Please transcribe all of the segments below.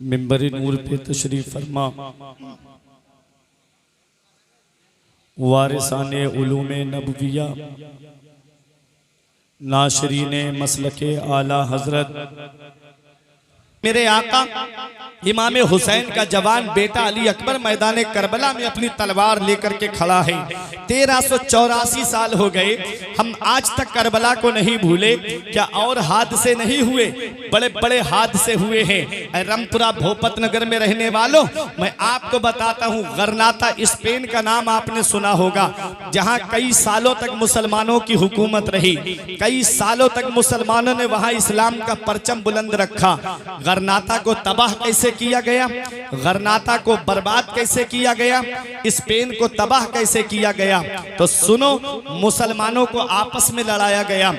मिंबर नूर पे तशरीफ फरमा वारिसाने उलूमे नबविया नाशरीने मसलके आला हजरत मेरे आका इमाम हुसैन का जवान बेटा अली अकबर मैदान करबला में अपनी तलवार लेकर के खड़ा है। 1384 साल हो गए, हम आज तक करबला को नहीं भूले। क्या और हादसे नहीं हुए? बड़े बड़े हादसे हुए हैं। रमपुरा भोपत नगर में रहने वालों, मैं आपको बताता हूँ, गरनाता स्पेन का नाम आपने सुना होगा, जहाँ कई सालों तक मुसलमानों की हुकूमत रही। कई सालों तक मुसलमानों ने वहाँ इस्लाम का परचम बुलंद रखा। गरनाता को तबाह कैसे किया गया, गरनाता को बर्बाद कैसे किया गया, स्पेन को तबाह कैसे किया गया, तो सुनो। मुसलमानों को आपस में लड़ाया गया।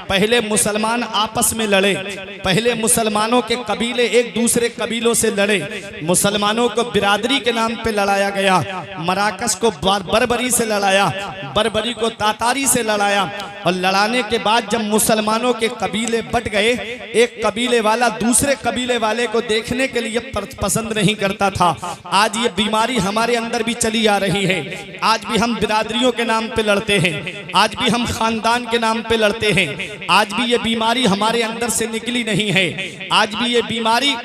पहले मुसलमान आपस में लड़े, पहले मुसलमानों के कबीले एक दूसरे कबीलों से लड़े। मुसलमानों को बिरादरी के नाम पे लड़ाया गया। मराकश को बर्बरी से लड़ाया, बर्बरी को तातारी से लड़ाया। और लड़ाने के बाद जब मुसलमानों के कबीले बट गए, एक कबीले वाला दूसरे कबीले वाले को देखने के लिए पसंद नहीं करता था। आज ये बीमारी हमारे अंदर भी चली आ रही है। आज भी हम बिरादरियों के नाम पे लड़ते हैं, आज भी हम खानदान के नाम पे लड़ते हैं। आज भी ये बीमारी हमारे अंदर से निकली नहीं है। आज भी ये बीमारी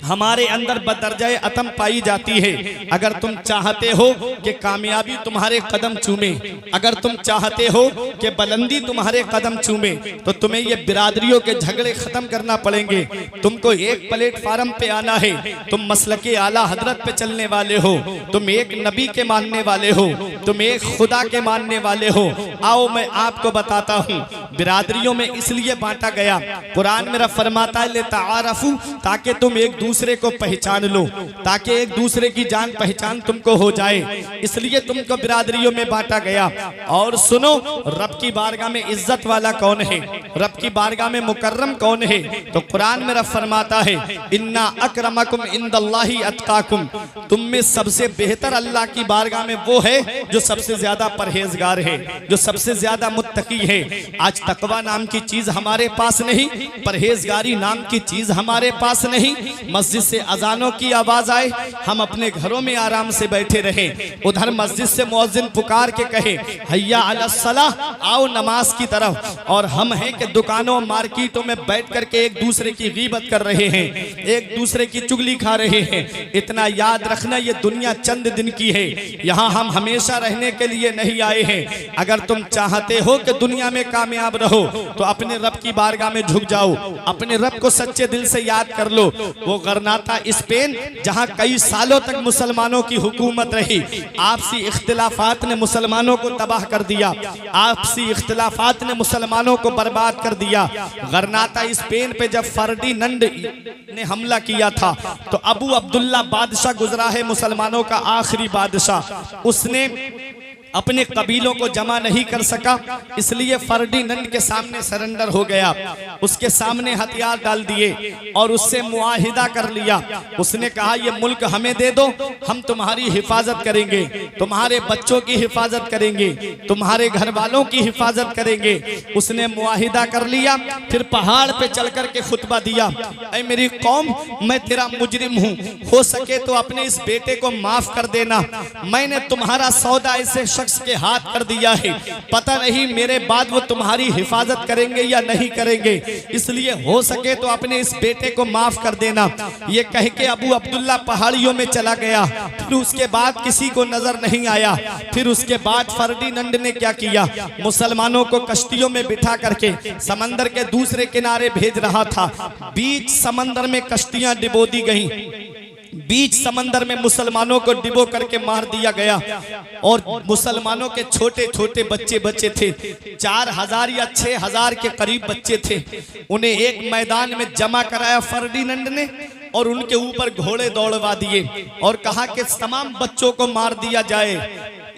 हमारे अंदर बदरजाए अतम पाई जाती है। अगर तुम चाहते हो कि कामयाबी तुम्हारे कदम चूमे, अगर तुम चाहते हो कि बुलंदी तुम्हारे कदम चूमे, तो तुम्हें ये बिरादरियों के झगड़े खत्म करना पड़ेंगे। तुमको एक प्लेटफार्म पे आना है। तुम मसलके आला हजरत पे चलने वाले हो, तुम एक नबी के मानने वाले हो, तुम एक खुदा के मानने वाले हो। आओ मैं आपको बताता हूँ, बिरादरियों में इसलिए बांटा गया। कुरान मेरा फरमाता है लिताअरफू, ताकि तुम एक दूसरे को पहचान लो, ताकि एक दूसरे की जान पहचान तुमको हो जाए, इसलिए तुमको बिरादरियों में बांटा गया। और सुनो, रब की बारगाह में इज्जत वाला कौन है, रब की बारगाह में मुकर्रम कौन है, तो कुरान मेरा फरमाता है इन्ना अक्रमकुम इंदल्लाहि अत्काकुम, तुम में सबसे बेहतर अल्लाह की बारगाह में वो है जो सबसे ज्यादा परहेजगार है, जो सबसे ज्यादा मुत्तकी है। आज तकवा नाम की चीज हमारे पास नहीं, परहेजगारी नाम की चीज हमारे पास नहीं। मस्जिद से अजानों की आवाज आए, हम अपने घरों में आराम से बैठे रहे, उधर मस्जिद से मुअज्जिन पुकार के कहे हय्या अला सलाह, आओ नमाज की तरफ, और हम हैं कि दुकानों मार्केटों में बैठ करके एक दूसरे की गीबत कर रहे हैं, एक दूसरे की चुगली खा रहे हैं। इतना याद रखना, ये दुनिया चंद दिन की है, यहाँ हम हमेशा रहने के लिए नहीं आए हैं। अगर तुम चाहते हो कि दुनिया में कामयाब रहो, तो अपने रब की बारगाह में झुक जाओ, अपने रब को सच्चे दिल से याद कर लो। वो गरनाता स्पेन, जहां कई सालों तक मुसलमानों की हुकूमत रही, आपसी इख्तिलाफात ने मुसलमानों को तबाह कर दिया, आपसी इख्तिलाफात ने मुसलमानों को बर्बाद कर दिया। गरनाता स्पेन पे जब फर्डिनंड ने हमला किया था, तो अबू अब्दुल्ला बादशाह गुजरा है, मुसलमानों का आखिरी बादशाह। उसने अपने कबीलों को जमा नहीं कर सका, इसलिए फर्डिनंड के सामने सरेंडर हो गया, उसके सामने हथियार डाल दिए और उससे मुआहिदा कर लिया। उसने कहा ये मुल्क हमें दे दो, हम तुम्हारी हिफाजत करेंगे, तुम्हारे बच्चों की हिफाजत करेंगे, तुम्हारे घर वालों की हिफाजत करेंगे। उसने मुआहिदा कर लिया, फिर पहाड़ पे चल कर के खुतबा दिया, ऐ मेरी कौम, मैं तेरा मुजरिम हूँ, हो सके तो अपने इस बेटे को माफ कर देना। मैंने तुम्हारा सौदा ऐसे शख्स के हाथ कर दिया है, पता नहीं मेरे बाद वो तुम्हारी हिफाजत करेंगे या नहीं करेंगे, इसलिए हो सके तो अपने इस बेटे को माफ कर देना। ये कह के अबू अब्दुल्ला पहाड़ियों में चला गया। फिर उसके बाद किसी को नजर नहीं आया। फिर उसके बाद फर्डिनंड ने क्या किया, मुसलमानों को कश्तियों में बिठा करके समंदर के दूसरे किनारे भेज रहा था। बीच समंदर में कश्तियां डिबो दी गई, बीच समंदर में मुसलमानों को डिबो करके मार दिया गया। और मुसलमानों के छोटे छोटे बच्चे थे, 4000 या 6000 के करीब बच्चे थे। उन्हें एक मैदान में जमा कराया फर्डिनंड ने, और उनके ऊपर घोड़े दौड़वा दिए और कहा कि तमाम बच्चों को मार दिया जाए।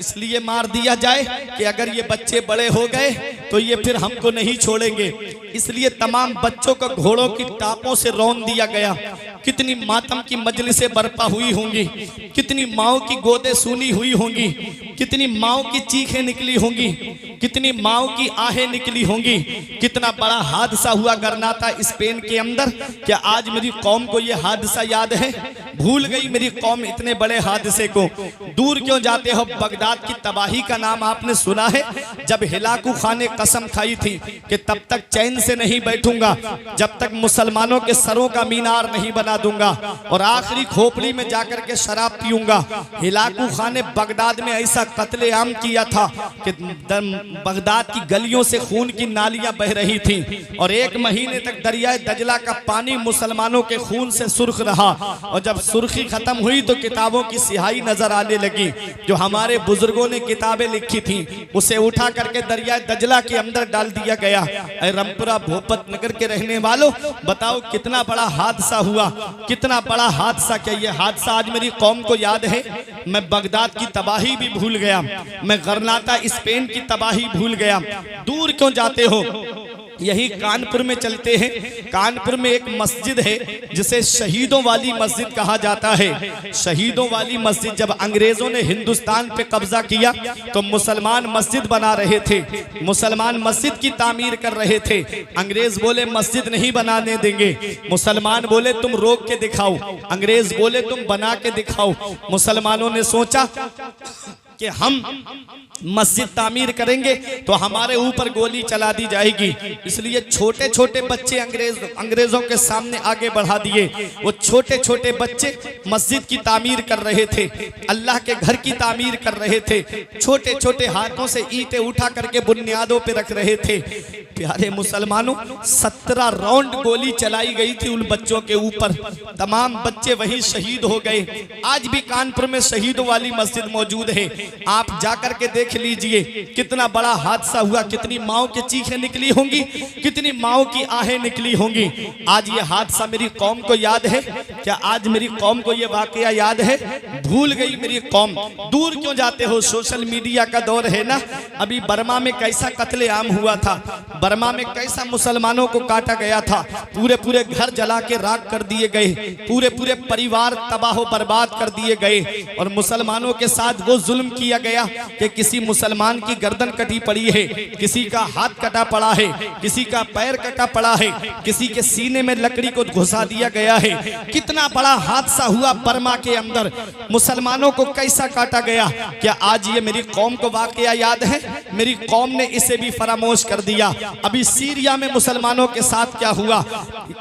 इसलिए मार दिया जाए कि अगर ये बच्चे बड़े हो गए तो ये फिर हमको नहीं छोड़ेंगे। इसलिए तमाम बच्चों को घोड़ों की टापों से रौंद दिया गया। कितनी मातम की मजलिसें बर्पा हुई होंगी, कितनी माओ की गोदे सूनी हुई होंगी, कितनी माओ की चीखें निकली होंगी, कितनी माओ की आहें निकली होंगी। कितना बड़ा हादसा हुआ गरनाता स्पेन के अंदर। क्या आज मेरी कौम को यह हादसा याद है? भूल गई मेरी कौम इतने बड़े हादसे को। दूर क्यों जाते हो? बगदाद की तबाही का नाम आपने सुना है? जब हिलाकू खान ने कसम खाई थी कि तब तक चैन से नहीं बैठूंगा जब तक मुसलमानों के सरों का मीनार नहीं बना दूंगा, और आखिरी खोपड़ी में जाकर के शराब पीऊंगा। हिलाकू खान ने बगदाद में ऐसा कत्लेआम किया था कि बगदाद की गलियों से खून की नालियां बह रही थी, और 1 महीने तक दरियाए दजला का पानी मुसलमानों के खून से सुर्ख रहा। और जब सुर्खी खत्म हुई तो किताबों की सिहाई नजर आने लगी। जो हमारे बुजुर्गों ने किताबें लिखी थी उसे उठा करके दरियाए दजला के अंदर डाल दिया गया। रामपुरा भोपत नगर के रहने वालों, बताओ कितना बड़ा हादसा हुआ, कितना बड़ा हादसा। क्या ये हादसा आज मेरी कौम को याद है? मैं बगदाद की तबाही भी भूल गया, मैं गरनाता स्पेन की तबाही भूल गया। दूर क्यों जाते हो? यही कानपुर में चलते हैं। कानपुर में एक मस्जिद है जिसे शहीदों वाली मस्जिद कहा जाता है। शहीदों वाली मस्जिद, जब अंग्रेजों ने हिंदुस्तान पे कब्जा किया तो मुसलमान मस्जिद बना रहे थे, मुसलमान मस्जिद की तामीर कर रहे थे। अंग्रेज बोले मस्जिद नहीं बनाने देंगे, मुसलमान बोले तुम रोक के दिखाओ, अंग्रेज बोले तुम बना के दिखाओ। मुसलमानों ने सोचा कि हम मस्जिद तामीर करेंगे तो हमारे ऊपर गोली चला दी जाएगी, इसलिए छोटे छोटे बच्चे अंग्रेजों के सामने आगे बढ़ा दिए। वो छोटे छोटे बच्चे मस्जिद की तामीर कर रहे थे, अल्लाह के घर की तामीर कर रहे थे। छोटे छोटे हाथों से ईंटें उठा करके बुनियादों पे रख रहे थे। प्यारे मुसलमानों, 17 राउंड गोली चलाई गई थी उन बच्चों के ऊपर। तमाम बच्चे वहीं शहीद हो गए। आज भी कानपुर में शहीदों वाली मस्जिद मौजूद है, आप जाकर के देख लीजिए। कितना बड़ा हादसा हुआ, कितनी माओ की चीखें निकली होंगी, कितनी माओ की आहें निकली होंगी। आज ये हादसा मेरी कौम को याद है? क्या आज मेरी कौम को ये वाकया याद है? भूल गई मेरी कौम। दूर क्यों जाते हो? सोशल मीडिया का दौर है ना। अभी बर्मा में कैसा कत्लेआम हुआ था, बर्मा में कैसा मुसलमानों को काटा गया था, पूरे पूरे घर जला के राख कर दिए गए, पूरे पूरे परिवार तबाह बर्बाद कर दिए गए। और मुसलमानों के साथ वो जुल्म किया गया कि किसी मुसलमान की गर्दन कटी पड़ी है, किसी का हाथ कटा पड़ा है, किसी का पैर कटा पड़ा है, किसी के सीने में लकड़ी को घुसा दिया गया है। कितना बड़ा हादसा हुआ बर्मा के अंदर, मुसलमानों को कैसा काटा गया। क्या आज ये मेरी कौम को वाकया याद है? मेरी कौम ने इसे भी फरामोश कर दिया। अभी सीरिया में मुसलमानों के साथ क्या हुआ,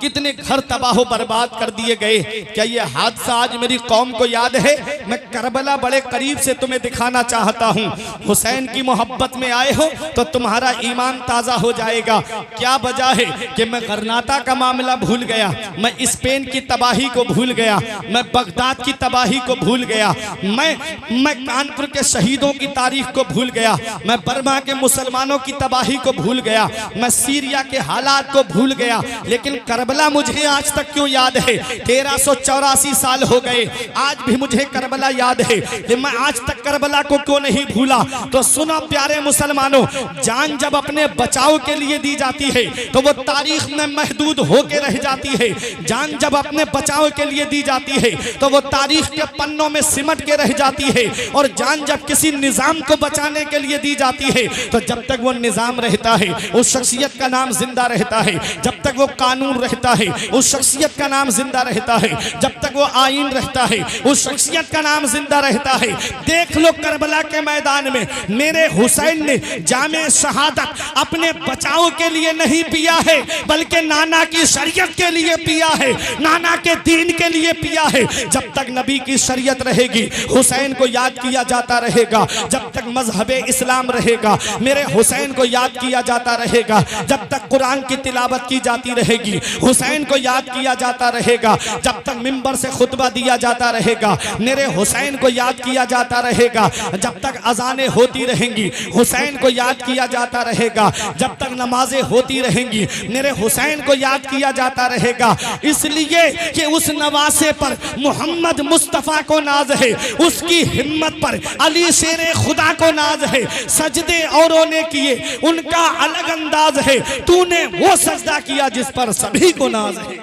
कितने घर तबाह बर्बाद कर दिए गए। क्या ये हादसा आज मेरी कौम को याद है? मैं करबला बड़े करीब से तुम्हें दिखाना चाहता हूँ। हुसैन की मोहब्बत में आए हो तो तुम्हारा ईमान ताजा हो जाएगा। क्या वजह है कि मैं गरनाता का मामला भूल गया, मैं स्पेन की तबाही को भूल गया, मैं बगदाद की तबाही को भूल गया, मैं कानपुर के शहीदों की तारीख को भूल गया, मैं बर्मा के मुसलमानों की तबाही को भूल गया, मैं सीरिया के हालात को भूल गया। लेकिन करबला मुझे आज तक क्यों याद है? 1384 साल हो गए, आज भी मुझे करबला याद है। मैं आज तक करबला को क्यों नहीं भूला? तो सुनो प्यारे मुसलमानों, जान जब अपने बचाव के लिए दी जाती है तो वो तारीख में महदूद होकर रह जाती है। जान जब अपने बचाव के लिए दी जाती है तो वो तारीख के पन्नों में सिमट के रह जाती है। और जान जब किसी निजाम को बचाने के लिए दी जाती है तो जब तक वो निजाम रहता है उस शख्सियत का नाम जिंदा रहता है, जब तक वो कानून रहता है उस शख्सियत का नाम जिंदा रहता है, जब तक वो आईन रहता है उस शख्सियत का नाम जिंदा रहता है। देख लो करबला के मैदान में मेरे हुसैन ने जामे शहादत अपने बचाव के लिए नहीं पिया है, बल्कि नाना की शरीयत के लिए पिया है, नाना के दीन के लिए पिया है। जब तक नबी की शरीयत रहेगी हुसैन को याद किया जाता रहेगा, जब तक मजहब इस्लाम रहेगा मेरे हुसैन को याद किया जाता रहेगा, जब तक कुरान की तिलावत की जाती रहेगी हुसैन को याद किया जाता रहेगा, जब तक मिंबर से खुतबा दिया जाता रहेगा मेरे हुसैन को याद किया जाता रहेगा, जब तक अजानें होती रहेंगी हुसैन को याद किया जाता रहेगा, जब तक नमाजें होती रहेंगी मेरे हुसैन को याद किया जाता रहेगा। इसलिए कि उस नवासे पर मोहम्मद मुस्तफ़ा को नाज है, उसकी हिम्मत पर अली शेरे खुदा को नाज है। सजदे औरों ने किए उनका अलग अंदाज है, तूने वो सजदा किया जिस पर सभी को नाज है।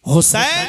हुसैन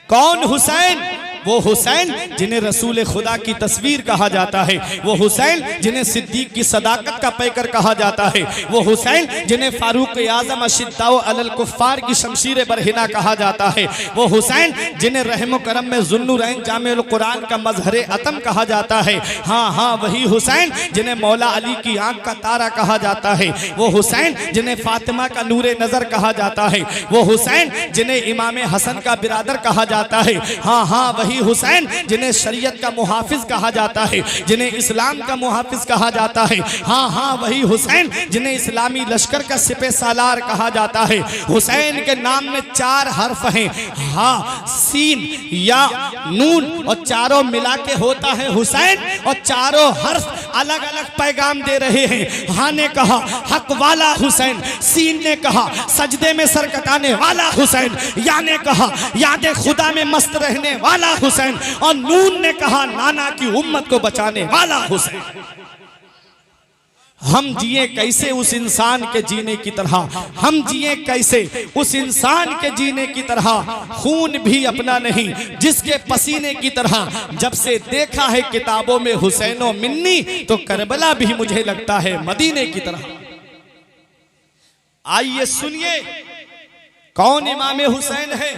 कौन? हुसैन वो हुसैन जिन्हें रसूल खुदा की तस्वीर कहा जाता है, वो हुसैन जिन्हें सिद्दीक की सदाकत का पैकर कहा जाता है, वो हुसैन जिन्हें फारूक आजम अशिद्दाओ अलल कुफ्फार की शमशीर बरहिना कहा जाता है, वो हुसैन जिन्हें रहम करम में ज़ुन्नुरैन जामिउल कुरान का मजहर अतम कहा जाता है। हाँ हाँ, वही हुसैन जिन्हें मौला अली की आंख का तारा कहा जाता है, वो हुसैन जिन्हें फातिमा का नूरे नजर कहा जाता है, वो हुसैन जिन्हें इमाम हसन का बिरादर कहा जाता है। हाँ हाँ, वही हुसैन जिन्हें शरीयत का मुहाफिज कहा जाता है, जिन्हें इस्लाम का मुहाफिज कहा जाता है। हाँ हाँ, वही हुसैन जिन्हें इस्लामी लश्कर का सिपह सालार कहा जाता है। हुसैन के नाम में 4 हर्फ हैं, हा, सीन, या, नून, और चारों मिला के होता है हुसैन, और चारों हर्फ अलग अलग पैगाम दे रहे हैं। हा ने कहा हक वाला हुसैन, सीन ने कहा सजदे में सर कटाने वाला हुसैन, या ने कहा याद खुदा में मस्त रहने वाला हुसैन, और नून ने कहा नाना की उम्मत को बचाने वाला हुसैन। हम जिए कैसे उस इंसान के जीने की तरह, हम जिए कैसे उस इंसान के जीने की तरह, खून भी अपना नहीं जिसके पसीने की तरह। जब से देखा है किताबों में हुसैनो मिन्नी, तो करबला भी मुझे लगता है मदीने की तरह। आइए सुनिए कौन इमाम हुसैन है।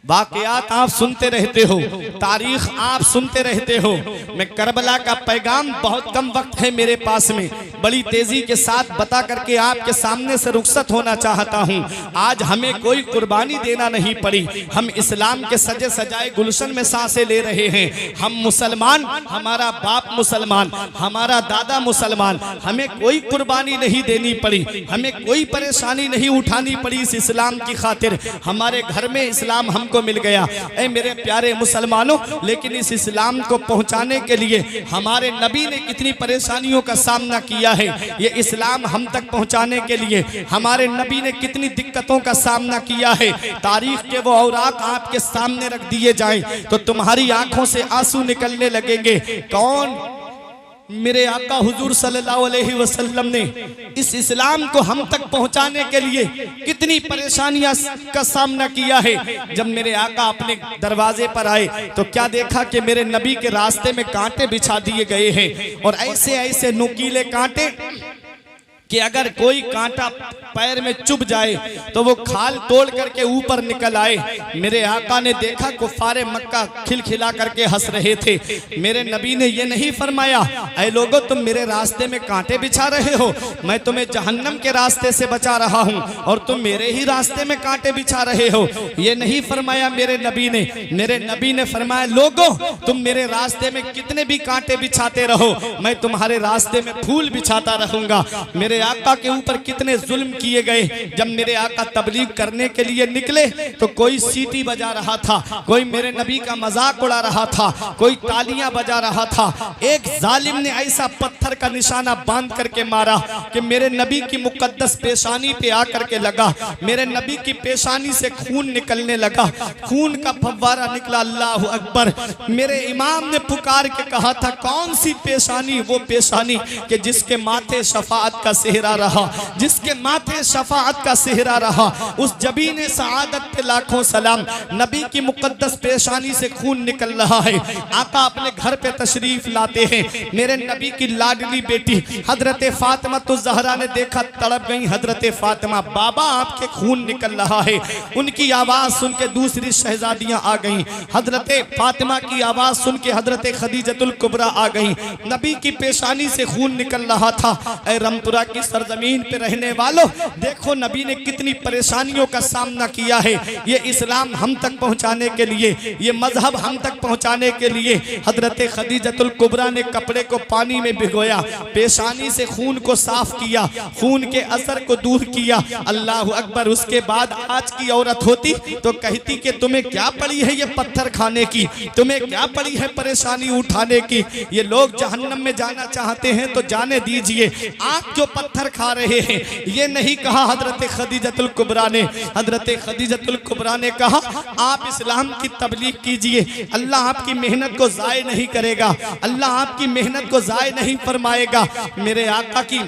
वाकयात आप सुनते रहते हो, तारीख आप सुनते रहते हो। मैं करबला का पैगाम, बहुत कम वक्त है मेरे पास में, बड़ी तेजी के साथ बता करके आपके सामने से रुखसत होना चाहता हूँ। आज हमें कोई कुर्बानी देना नहीं पड़ी, हम इस्लाम के सजे सजाए गुलशन में सांसें ले रहे हैं। हम मुसलमान, हमारा बाप मुसलमान, हमारा दादा मुसलमान, हमें कोई कुर्बानी नहीं देनी पड़ी, हमें कोई परेशानी नहीं उठानी पड़ी इस इस्लाम की खातिर। हमारे घर में इस्लाम हम को मिल गया। ऐ मेरे प्यारे मुसलमानों, लेकिन इस इस्लाम को पहुंचाने के लिए हमारे नबी ने कितनी परेशानियों का सामना किया है। ये इस्लाम हम तक पहुंचाने के लिए हमारे नबी ने कितनी दिक्कतों का सामना किया है। तारीख के वो औराक आपके सामने रख दिए जाएं तो तुम्हारी आंखों से आंसू निकलने लगेंगे। कौन? मेरे आका हुजूर सल्लल्लाहु अलैहि वसल्लम ने इस इस्लाम को हम तक पहुंचाने के लिए कितनी परेशानियां का सामना किया है। जब मेरे आका अपने दरवाजे पर आए तो क्या देखा कि मेरे नबी के रास्ते में कांटे बिछा दिए गए हैं, और ऐसे ऐसे नुकीले कांटे कि अगर कोई कांटा पैर में चुभ जाए तो वो खाल तोड़ करके ऊपर निकल आए। मेरे आका ने देखा कुफारे मक्का खिलखिला करके हंस रहे थे। मेरे नबी ने ये नहीं फरमाया ऐ लोगों तुम मेरे रास्ते में कांटे बिछा रहे हो, मैं तुम्हें जहन्नम के रास्ते से बचा रहा हूँ और तुम मेरे ही रास्ते में कांटे बिछा रहे हो। ये नहीं फरमाया मेरे नबी ने। मेरे नबी ने फरमाया लोगों तुम मेरे रास्ते में कितने भी कांटे बिछाते रहो, मैं तुम्हारे रास्ते में फूल बिछाता रहूंगा। मेरे आका के ऊपर कितने जुल्म किए गए। जब मेरे आका तबलीग करने के लिए निकले तो कोई सीटी बजा रहा था, कोई मेरे नबी का मजाक उड़ा रहा था, कोई तालियां बजा रहा था। एक जालिम ने ऐसा पत्थर का निशाना बांध करके मारा कि मेरे नबी की मुकद्दस पेशानी पे आकर के लगा। मेरे नबी की पेशानी से खून निकलने लगा, खून का फव्वारा निकला। अल्लाह अकबर। मेरे इमाम ने पुकार के कहा था कौन सी पेशानी? वो पेशानी कि जिसके माथे शफाअत का सेहरा रहा, जिसके माथे शफाअत का सेहरा रहा। उस जबीने सआदत पे लाखों सलाम। नबी की मुकद्दस पेशानी से खून निकल रहा है। आका अपने घर पे तशरीफ लाते हैं। मेरे नबी की लाडली बेटी हजरत फातिमा तो ज़हरा ने देखा, तड़प गई। हजरत फातिमा बाबा आपके खून निकल रहा है। उनकी आवाज सुन के दूसरी शहजादियां आ गईं। हजरत फातिमा की आवाज सुन के हजरत खदीजतुल कुबरा आ गईं। नबी की पेशानी से खून निकल रहा था। ऐ रमपुरा की सरजमीन पे रहने वालों, देखो नबी ने कितनी परेशानियों का सामना किया है। ये इस्लाम हम तक पहुंचाने के लिए, ये मजहब हम तक पहुंचाने के लिए हजरत खदीजतुल कुबरा ने कपड़े को पानी में भिगोया, पेशानी से खून को साफ किया, खून के असर को दूर किया। अल्लाह अकबर। उसके बाद आज की औरत होती तो कहती कि तुम्हें क्या पड़ी है ये पत्थर खाने की, तुम्हें क्या पड़ी है परेशानी उठाने की। ये लोग जहन्नम में जाना चाहते हैं तो जाने दीजिए। आप जो पत्थर खा रहे हैं। ये नहीं कहा हजरत खदीजतुल कुबरा ने, हजरत खदीजतुल कुबरा ने कहा आप इस्लाम की तबलीग कीजिए, अल्लाह आपकी मेहनत को ज़ाय नहीं करेगा, अल्लाह आपकी मेहनत को ज़ाय नहीं फरमाएगा। मेरे आका की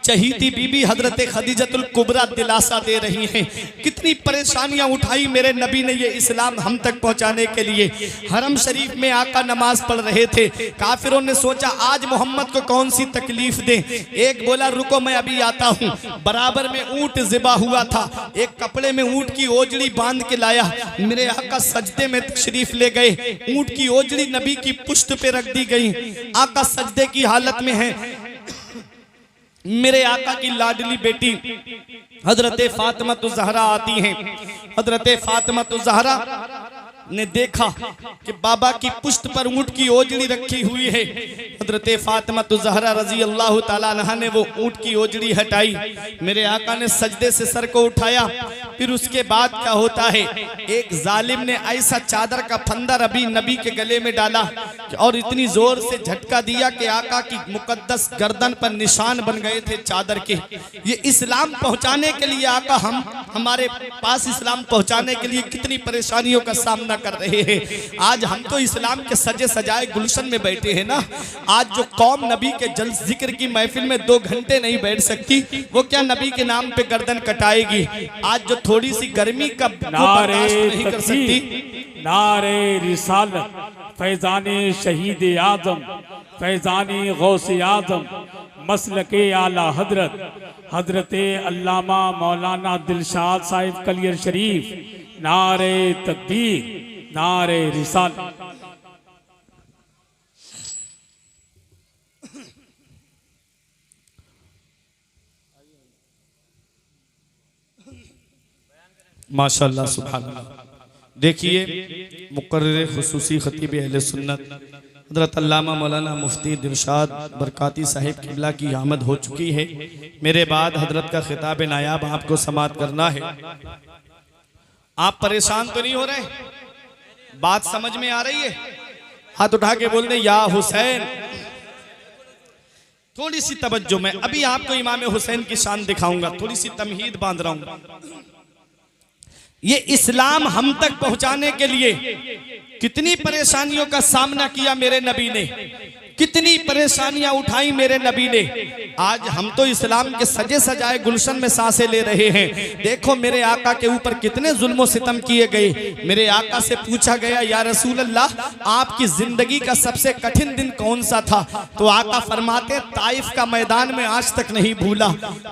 चहीती बीबी हजरत खदीजतुल कुबरा दिलासा दे रही हैं। कितनी परेशानियां उठाई मेरे नबी ने ये इस्लाम हम तक पहुंचाने के लिए। हरम शरीफ में आका नमाज पढ़ रहे थे। काफिरों ने सोचा आज मोहम्मद को कौन सी तकलीफ दें। एक बोला रुको मैं अभी आता हूं। बराबर में ऊंट ज़िबा हुआ था, एक कपड़े में ऊंट की ओजड़ी बांध के लाया। मेरे आका सजदे में तशरीफ ले गए। ऊंट की ओजड़ी नबी की पुश्त पे रख दी गई। आका सजदे की हालत में है। मेरे आका की लाडली बेटी हजरत फातिमा तो ज़हरा आती हैं। हजरत फातिमा तो ज़हरा ने देखा कि बाबा की पुश्त पर ऊंट की ओजड़ी रखी हुई है। हजरत फातिमा तो ज़हरा रजी अल्लाह ताला अन्हा ने वो ऊंट की ओजड़ी हटाई। मेरे आका ने सजदे से सर को उठाया। फिर उसके बाद क्या होता है, एक जालिम ने ऐसा चादर का फंदा अभी नबी के गले में डाला और इतनी जोर से झटका दिया कि आका की मुकद्दस गर्दन पर निशान बन गए थे चादर के। ये इस्लाम पहुंचाने के लिए आका हमारे पास इस्लाम पहुंचाने के लिए कितनी परेशानियों का सामना कर रहे हैं। आज हम तो इस्लाम के सजे सजाए गुलशन में बैठे हैं ना। आज जो कौम नबी के जल जिक्र की महफिल में 2 घंटे नहीं बैठ सकती, वो क्या नबी के नाम पे गर्दन कटाएगी। आज जो थोड़ी सी गर्मी का बर्दाश्त नहीं कर सकती। नारे रिसालत फैजाने शहीद आजम फैजाने गौसे आजम मसलके आला हजरत हजरत अल्लामा मौलाना दिलशाद साहिब कलियर शरीफ, नारे तकबीर नारे रिसालत। माशाअल्लाह सुभान। देखिए मुकर्रिर खुसूसी खतीब अहले सुन्नत हजरत अल्लामा मौलाना मुफ्ती दिलशाद बरकाती साहिब किबला की आमद हो चुकी है। मेरे बाद हजरत का खिताब नायाब आपको समाअत करना है। आप परेशान तो नहीं हो रहे? बात समझ में आ रही है? हाथ उठा के बोल दे या हुसैन। थोड़ी सी तवज्जो, मैं अभी आपको इमाम हुसैन की शान दिखाऊंगा। थोड़ी सी तमहीद बांध रहा हूं। ये इस्लाम हम तक पहुंचाने के लिए कितनी परेशानियों का सामना किया मेरे नबी ने, कितनी परेशानियां उठाई मेरे नबी ने। आज हम तो इस्लाम के सजे सजाए गुलशन में सांसें ले रहे हैं। देखो मेरे आका के ऊपर कितने जुल्म सितम किए गए। मेरे आका से पूछा गया या रसूल अल्लाह आपकी जिंदगी का सबसे कठिन दिन कौन सा था? तो आका फरमाते ताइफ का मैदान में आज तक नहीं भूला।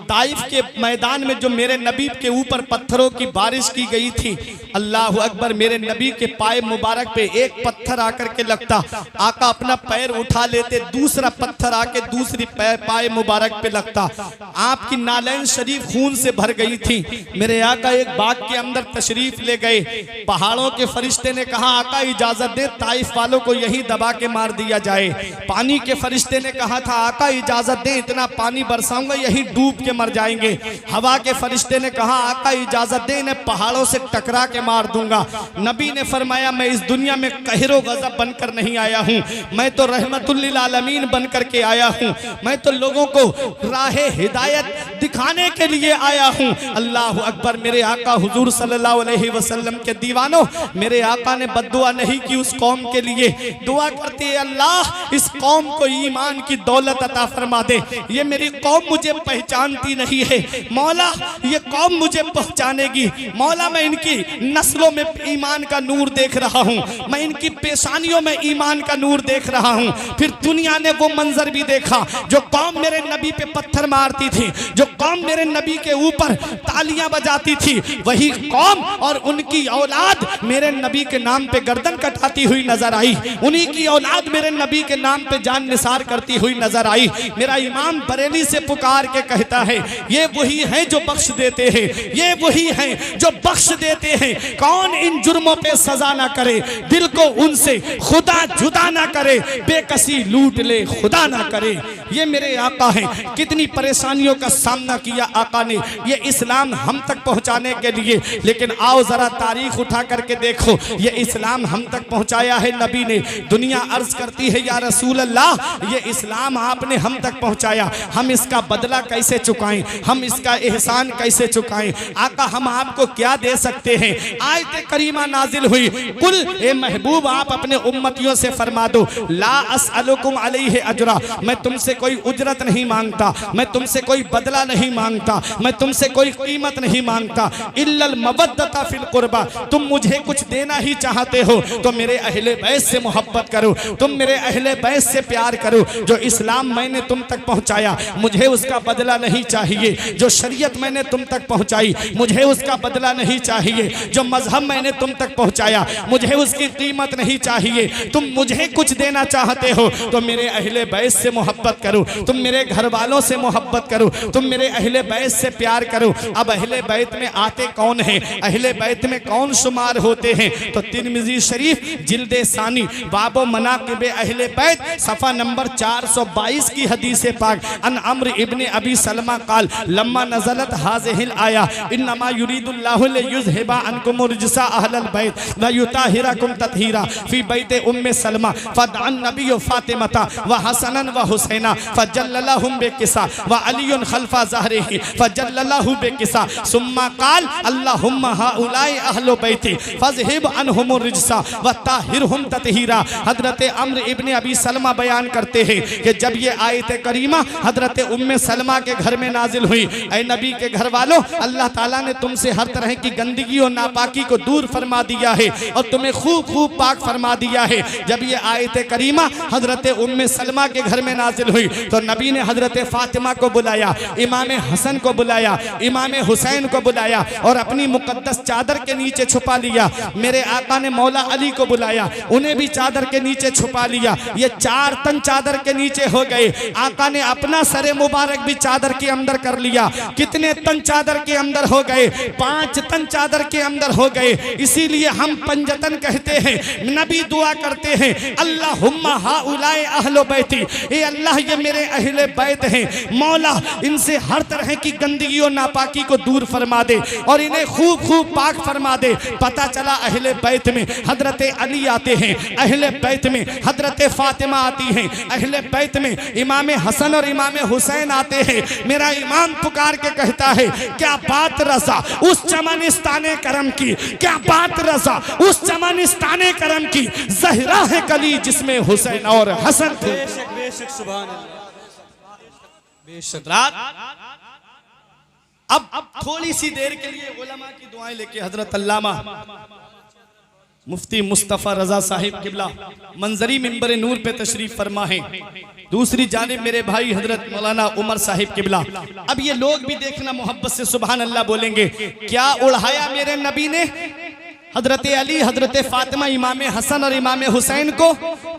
ताइफ के मैदान में जो मेरे नबी के ऊपर पत्थरों की बारिश की गई थी, अल्लाह अकबर, मेरे नबी के पाए मुबारक पे एक पत्थर आकर के लगता, आका अपना पैर उठा लेते, दूसरा पत्थर आके दूसरी पाए मुबारक पे लगता। आपकी नालैन शरीफ खून से भर गई थी। मेरे आका एक बाग के अंदर तशरीफ ले गए। पहाड़ों के फरिश्ते ने कहा आका इजाजत दे ताइफ वालों को यहीं दबा के मार दिया जाए। पानी के फरिश्ते ने कहा था आका इजाजत दे इतना पानी बरसाऊंगा यहीं डूब के मर जाएंगे। हवा के फरिश्ते ने कहा आका इजाजत दे इन्हें पहाड़ों से टकरा के मार दूंगा। नबी ने फरमाया मैं इस दुनिया में कहरो गजब बनकर नहीं आया हूँ, मैं तो रहमतुल लिल आलमीन बन करके आया हूँ। मैं तो लोगों को राहे हिदायत दिखाने के लिए आया हूँ। अल्लाह अकबर। मेरे आका हुजूर सल्लल्लाहु अलैहि वसल्लम के दीवानों, मेरे आका ने बद्दुआ नहीं की उस कौम के लिए। दुआ करते हैं अल्लाह इस कौम को ईमान की दौलत अता फरमा दे। ये मेरी कौम मुझे पहचानती नहीं है, मौला ये कौम मुझे पहचानेगी। मौला मैं इनकी नस्लों में ईमान का नूर देख रहा हूँ, मैं इनकी पेशानियों में ईमान का नूर देख रहा हूँ। फिर दुनिया ने वो मंजर भी देखा जो कौम मेरे नबी पे पत्थर मारती थी, जो कौम मेरे नबी के ऊपर तालियां बजाती थी, वही कौम और उनकी औलाद मेरे नबी के नाम पे गर्दन कटाती हुई नजर आई। उन्हीं की औलाद मेरे नबी के नाम पे जान निसार करती हुई नजर आई। मेरा इमाम बरेली से पुकार के कहता है ये वही हैं जो बख्श देते हैं, ये वही हैं जो बख्श देते हैं। कौन इन जुर्मों पे सजा ना करे, दिल को उनसे खुदा जुदा ना करे। बेकसी लूट ले, खुदा ना करे। ये मेरे आका हैं, कितनी परेशानियों का सामना किया आका ने ये इस्लाम हम तक पहुंचाने के लिए। लेकिन आओ जरा तारीख उठा करके देखो, ये इस्लाम हम तक पहुंचाया है नबी ने। दुनिया अर्ज करती है या रसूल अल्लाह, ये इस्लाम आपने हम तक पहुंचाया, हम इसका बदला कैसे चुकाएं, हम इसका एहसान कैसे चुकाएं। आका हम आपको क्या दे सकते हैं। आयत करीमा नाजिल हुई, कुल ए महबूब आप अपने उम्मतियों से फरमा दो, ला अस्अलुकुम अलैहि अजरा, मैं तुमसे कोई उजरत नहीं मांगता, मैं तुमसे कोई बदला नहीं मांगता, मैं तुमसे कोई कीमत नहीं मांगता। इल्लल मवद्दता फिल कुर्बा, तुम मुझे कुछ देना ही चाहते हो तो मेरे अहले बैत से मोहब्बत करो, तुम मेरे अहले बैत से प्यार करो। जो इस्लाम मैंने तुम तक पहुंचाया मुझे उसका बदला नहीं चाहिए, जो शरीयत मैंने तुम तक पहुंचाई मुझे उसका बदला नहीं चाहिए, जो मजहब मैंने तुम तक पहुंचाया मुझे उसकी कीमत नहीं चाहिए। तुम मुझे कुछ देना चाहते हो तो मेरे अहले बैत से मोहब्बत करो, तुम मेरे घर वालों से मोहब्बत करो, तुम मेरे अहले बैत से प्यार करो। अब अहले बैत में आते कौन हैं, अहले बैत में कौन शुमार होते हैं? तो तिरमिज़ी शरीफ जिल्दे सानी बाबो मनाक़िबे अहले बैत सफ़ा नंबर 422 की हदीस पाक, अन अम्र इब्ने अबी सलमा काल लम्मा नज़लत हाज़िहिल आया इन्नमा युरीदुल्लाहु लियुज़हिबा अन्कुम रिजसा अहलल बैत व युताहिरकुम तत्हीरा फी बैते उम्मे सलमा फदअन नबी फातिमता व हसनन व हुसैना फजल्ललहुम बेकिसा व अलीयुन खल्फा ज़हरिही फजल्ललहु बेकिसा सुम्मा काल अल्लाहुम्मा हाउलाई अहलु बैती फज़हिब अनहुम रिजसा व ताहिरहुम तत्हीरा। हजरत अम्र इब्ने अबी सलमा बयान करते हैं कि जब ये आयत करीमा हजरत उम्मे सलमा के घर में नाजिल हुई, ऐ नबी के घर वालों, अल्लाह ताला ने तुमसे हर तरह की गंदगी और नापाकी को दूर फरमा दिया है और तुम्हें खूब खूब पाक फरमा दिया है। जब ये आयत करीमा हजरत उम्मे सलमा के घर में नाजिल हुई तो नबी ने हजरत फातिमा को बुलाया, इमाम हसन को बुलाया, इमाम हुसैन को बुलाया और अपनी मुकद्दस चादर के नीचे छुपा लिया। मेरे आका ने मौला अली को बुलाया, उन्हें भी चादर के नीचे छुपा लिया। ये 4 तन चादर के नीचे हो गए। आका ने अपना सरे मुबारक भी चादर के अंदर कर लिया। कितने तन चादर के अंदर हो गए? 5 तन चादर के अंदर हो गए। इसीलिए हम पंजतन कहते हैं। नबी दुआ करते हैं, अल्लाहुम्मा हाउलाई अहलो बैती, ए अल्लाह ये मेरे अहले बैत हैं, मौला इनसे हर तरह की गंदगी और नापाकी को दूर फरमा दे और इन्हें खूब खूब पाक फरमा दे। पता चला अहले बैत में हजरत अली आते हैं, अहले बैत में हजरत फातिमा आती हैं, अहले बैत में इमाम हसन और इमाम हुसैन आते हैं। मेरा इमाम पुकार के कहता है, क्या बात रज़ा उस चमनिस्ताने करम की, क्या बात रज़ा उस चमनिस्ताने करम की, ज़हरा है कली जिसमें हुसैन और हसन थे। बेशक सुभान अल्लाह। बेशक रात अब थोड़ी सी देर के लिए उलमा की दुआएं लेके हजरत अल्लामा मुफ्ती मुस्तफ़ा रजा साहिब किबला मंजरी मिंबर नूर पे तशरीफ फरमा है। दूसरी जानिब मेरे भाई हजरत मौलाना उमर साहिब किबला। अब ये लोग भी देखना मोहब्बत से सुभान अल्लाह बोलेंगे, क्या उड़ाया मेरे नबी ने हजरत अली, हजरत फातिमा, इमाम हसन और इमाम हुसैन को?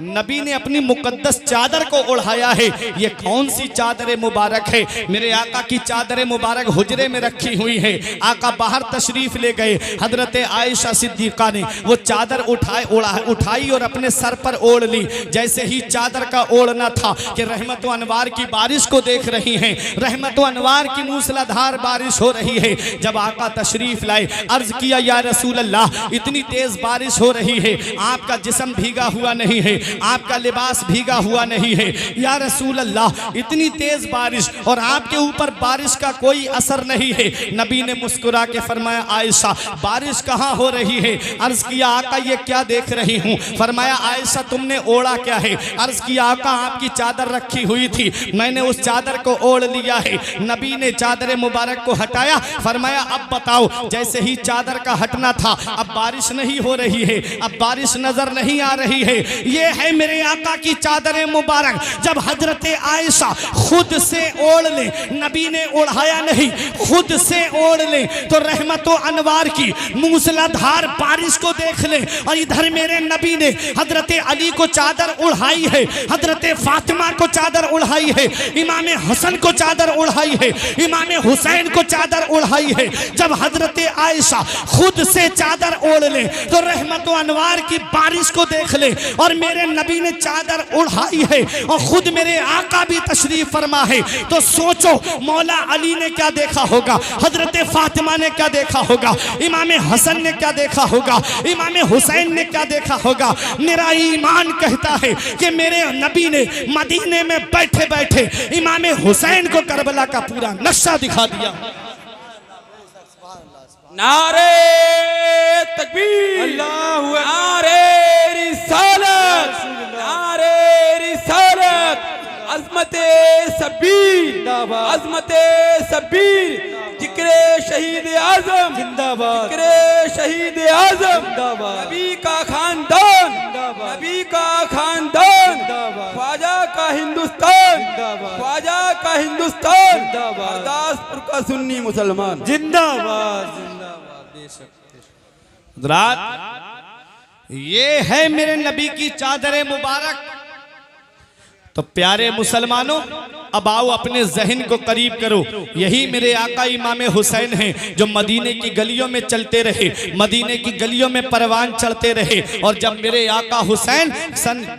नबी ने अपनी मुकद्दस चादर को उड़ाया है। ये कौन सी चादर मुबारक है? मेरे आका की चादर मुबारक हुजरे में रखी हुई है। आका बाहर तशरीफ ले गए, हजरत आयशा सिद्दीका ने वो चादर उठाई और अपने सर पर ओढ़ ली। जैसे ही चादर का ओढ़ना था कि रहमत व अनवार की बारिश को देख रही हैं, रहमत व अनवार की मूसलाधार बारिश हो रही है। जब आका तशरीफ लाए, अर्ज किया, या रसूल अल्लाह, इतनी तेज बारिश हो रही है, आपका जिस्म भीगा हुआ नहीं है, आपका लिबास भीगा हुआ नहीं है। या रसूल अल्लाह, इतनी तेज बारिश और आपके ऊपर बारिश का कोई असर नहीं है। नबी ने मुस्कुरा के फरमाया, आयशा बारिश कहाँ हो रही है? अर्ज किया, आका ये क्या देख रही हूँ? फरमाया, आयशा तुमने ओढ़ा क्या है? अर्ज किया, आका आपकी चादर रखी हुई थी, मैंने उस चादर को ओढ़ लिया है। नबी ने चादर मुबारक को हटाया, फरमाया अब बताओ। जैसे ही चादर का हटना था, अब बारिश नहीं हो रही है, अब बारिश नजर नहीं आ रही है। ये है मेरे आका की चादर मुबारक। जब हजरत आयशा खुद से ओढ़ ले, नबी ने ओढ़ाया नहीं, खुद से ओढ़ ले तो रहमत व अनवार की मूसलाधार बारिश को देख ले। और इधर मेरे नबी ने हजरत अली को चादर उड़ाई है, हजरत फातिमा को चादर उड़ाई है, इमाम हसन को चादर उड़ाई है, इमाम हुसैन को चादर उड़ाई है। जब हजरत आयशा खुद से चादर ओढ़ ले तो रहमत व अनवार की बारिश को देख ले। और मेरे नबी ने चादर उड़ाई है और खुद मेरे आका भी तशरीफ फरमा है, तो सोचो मौला अली ने क्या देखा होगा, हजरत फातिमा ने क्या देखा होगा, इमाम हसन ने क्या देखा होगा, इमाम हुसैन ने क्या देखा होगा। मेरा ईमान कहता है कि मेरे नबी ने मदीने में बैठे बैठे इमाम हुसैन को करबला का पूरा नक्शा दिखा दिया। नारे तकबीर, अल्लाहू अकबर, नारे रिसालत, नारे रिसालत, अज़मते सब्बीर, अज़मते सब्बीर, जिक्रे शहीद आज़म जिंदाबाद, जिक्रे शहीद आज़म जिंदाबाद, नबी का खानदान, नबी का खानदान, ख्वाजा का हिंदुस्तान, ख्वाजा का हिंदुस्तान, गुरदासपुर का सुन्नी मुसलमान जिंदाबाद। रात ये है मेरे नबी की चादर मुबारक। तो प्यारे मुसलमानों, अब आओ अपने जहन को करीब करो। यही मेरे आका इमाम हुसैन हैं जो मदीने की गलियों में चलते रहे, मदीने की गलियों में परवान चढ़ते रहे। और जब मेरे आका हुसैन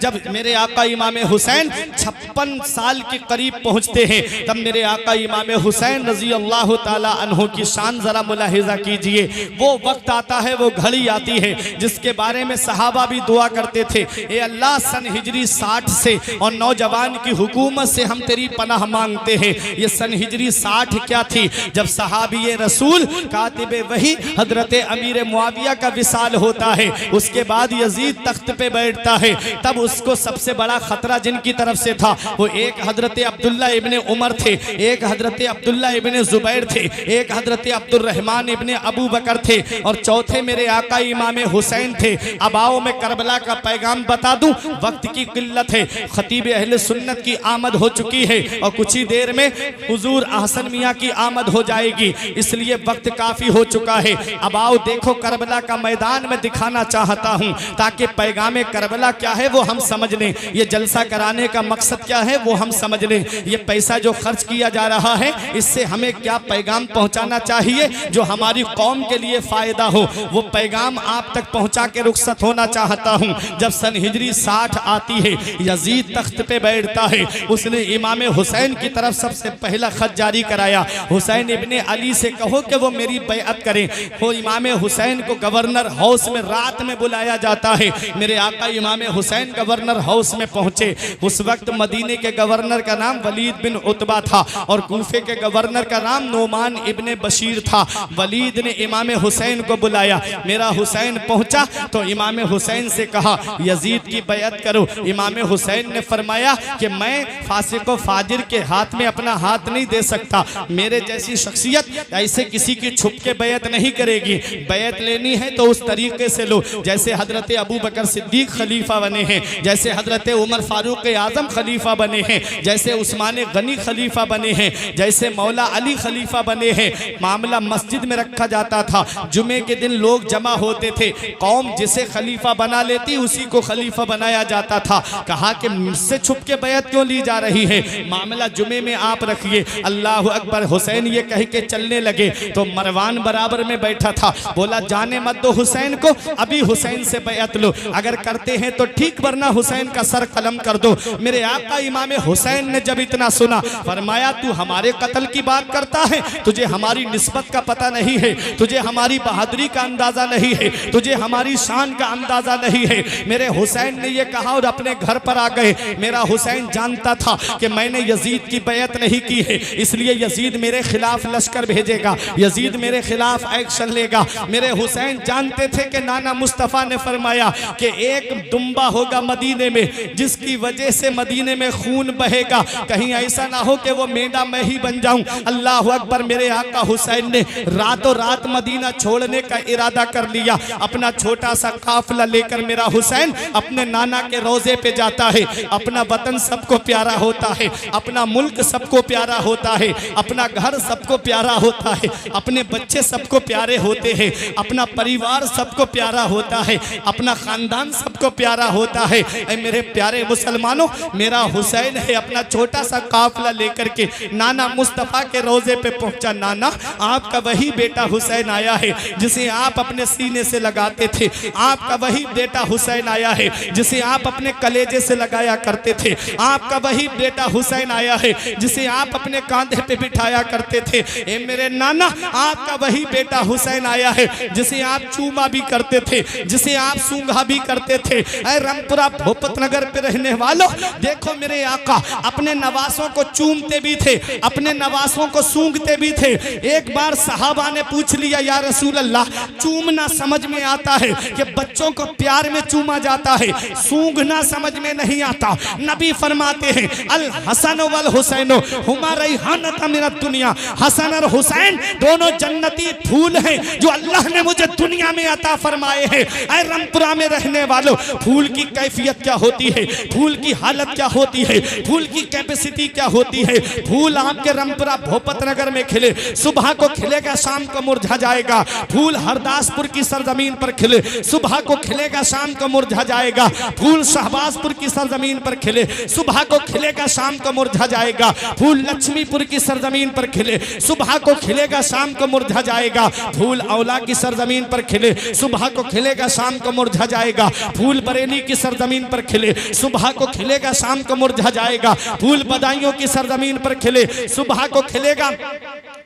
जब मेरे आका इमाम हुसैन 56 साल के करीब पहुंचते हैं, तब मेरे आका इमाम हुसैन रजी अल्लाह ताला अन्हु की शान जरा मुलाहिजा कीजिए। वो वक्त आता है, वो घड़ी आती है जिसके बारे में सहाबा भी दुआ करते थे, ए अल्लाह सन हिजरी 60 से और नौजवान की हुकूमत से हम तेरी पनाह मांगते हैं। ये सन हिजरी 60 क्या थी, जब सहाबी रसूल कातिबे वही हजरत अमीर मुआविया का विसाल होता है, उसके बाद यजीद तख्त पे बैठता है। तब उसको सबसे बड़ा खतरा जिनकी तरफ से था वो एक हजरत अब्दुल्ला इब्ने उमर थे, एक हजरत अब्दुल्ला इब्ने जुबैर थे, एक हजरत अब्दुर्रहमान इब्ने अबू बकर थे और चौथे मेरे आका इमाम हुसैन थे। अब आओ मैं करबला का पैगाम बता दूं, वक्त की किल्लत है, खतीब अहले सुन्नत की आमद हो चुकी है और कुछ ही देर में हुजूर अहसन मियाँ की आमद हो जाएगी, इसलिए वक्त काफी हो चुका है। अब आओ देखो करबला का मैदान में दिखाना चाहता हूँ ताकि पैगाम करबला क्या है वो हम समझ लें, ये जलसा कराने का मकसद क्या है वो हम समझ लें, ये पैसा जो खर्च किया जा रहा है इससे हमें क्या पैगाम पहुँचाना चाहिए जो हमारी कौम के लिए फायदा हो, वो पैगाम आप तक पहुँचा के रुखसत होना चाहता हूँ। जब सन हिजरी 60 आती है, यजीद तख्त पे बैठता है, उसने इमाम हुसैन की तरफ सबसे पहला खत जारी कराया, हुसैन इब्ने अली से कहो कि वो मेरी बैअत करें। वो इमाम हुसैन को गवर्नर हाउस में रात में बुलाया जाता है। मेरे आका इमाम हुसैन गवर्नर हाउस में पहुंचे। उस वक्त मदीने के गवर्नर का नाम वलीद बिन उतबा था और कूफे के गवर्नर का नाम नोमान इब्ने बशीर था। वलीद ने इमाम हुसैन को बुलाया, मेरा हुसैन पहुंचा तो इमाम हुसैन से कहा यजीद की बैअत करो। इमाम हुसैन ने फरमाया कि मैं फासिक व फाजिर के हाथ में अपना हाथ नहीं दे सकता, मेरे जैसी शख्सियत ऐसे किसी की छुप के बैअत नहीं करेगी। बैअत लेनी है तो उस तरीके से लो जैसे हजरत अबू बकर सिद्दीक खलीफा बने हैं, जैसे हजरत उमर फारूक आजम खलीफा बने हैं, जैसे उस्मान गनी खलीफा बने हैं, जैसे मौला अली खलीफा बने हैं। मामला मस्जिद में रखा जाता था, जुमे के दिन लोग जमा होते थे, कौम जिसे खलीफा बना लेती उसी को खलीफा बनाया जाता था। कहा कि मुझसे छुप के बैअत क्यों ली जा रही है, मामला जुमे में आप रखिए। अल्लाह अकबर। हुसैन ये कह के चलने लगे तो मरवान बराबर में बैठा था, बोला जाने मत दो हुसैन को, अभी हुसैन से बैअत लो, अगर करते हैं तो ठीक वरना हुसैन का सर कलम कर दो। मेरे आका इमाम हुसैन ने जब इतना सुना फरमाया तू हमारे कत्ल की बात करता है, तुझे हमारी निस्बत का पता नहीं है, तुझे हमारी बहादुरी का अंदाजा नहीं है, तुझे हमारी शान का अंदाजा नहीं है। मेरे हुसैन ने यह कहा और अपने घर पर आ गए। मेरा हुसैन जानता था कि मैंने यजीद की बैअत नहीं की है, इसलिए यजीद मेरे खिलाफ लश्कर भेजेगा, यजीद मेरे खिलाफ एक्शन लेगा। मेरे हुसैन जानते थे कि नाना मुस्तफ़ा ने फरमाया कि एक दुम्बा होगा मदीने में जिसकी वजह से मदीने में खून बहेगा, कहीं ऐसा ना हो कि वो मेंढा मैं ही बन जाऊं। अल्लाह अकबर। मेरे आका हुसैन ने रातों रात मदीना छोड़ने का इरादा कर लिया। अपना छोटा सा काफिला लेकर मेरा हुसैन अपने नाना के रोजे पे जाता है। अपना वतन सबको प्यारा होता है, अपना मुल्क सबको प्यारा होता है, अपना घर सबको प्यारा होता है, अपने बच्चे सबको प्यारे होते हैं, अपना परिवार सबको प्यारा होता है, अपना खानदान सबको प्यारा होता है। ऐ मेरे प्यारे मुसलमानों, मेरा हुसैन है अपना छोटा सा काफिला लेकर के नाना मुस्तफ़ा के रोजे पे पहुंचा। नाना, आपका वही बेटा हुसैन आया है जिसे आप अपने सीने से लगाते थे, आपका वही बेटा हुसैन आया है जिसे आप अपने कलेजे से लगाया करते थे, आपका वही बेटा हुसैन आया है जिसे आप अपने कांधे पे बिठाया करते थे। ए मेरे नाना, आपका वही बेटा हुसैन आया है जिसे आप चूमा भी करते थे, जिसे आप सूंघा भी करते थे। ऐ रामपुरा भोपत नगर पे रहने वालों, देखो मेरे आका अपने नवासों को चूमते भी थे, अपने नवासों को सूंघते भी थे। एक बार सहाबा ने पूछ लिया, या रसूल अल्लाह, चूमना समझ में आता है कि बच्चों को प्यार में चूमा जाता है, सूंघना समझ में नहीं आता। नबी फरमाते हैं, अल हसन वल हुसैन हुमा रैहानत मिनद दुनिया। हसन और हुसैन दोनों जन्नती फूल हैं जो अल्लाह ने मुझे दुनिया में अता फरमाए हैं। ऐ रामपुरा में रहने वालों, फूल की कैफियत क्या होती है, फूल की हालत क्या होती है, फूल की कैपेसिटी क्या होती है। फूल आपके रामपुरा भोपत नगर में खिले, सुबह को खिलेगा, शाम को मुरझा जाएगा। फूल हरदासपुर की सरजमीन पर खिले, सुबह को खिलेगा, शाम को मुरझा जाएगा। फूल शहबाजपुर की सरजमीन पर खिले, सुबह को खिलेगा, शाम को मुरझा जाएगा। फूल लक्ष्मीपुर की सरजमीन पर खिले, सुबह को खिलेगा, शाम को मुरझा जाएगा। फूल औला की सरजमीन पर खिले, सुबह को खिलेगा, शाम को मुरझा जाएगा। फूल बरेली की सरजमीन पर खिले, सुबह को खिलेगा, शाम को मुरझा जाएगा। फूल बदायूं की सरजमीन पर खिले, सुबह को खिलेगा,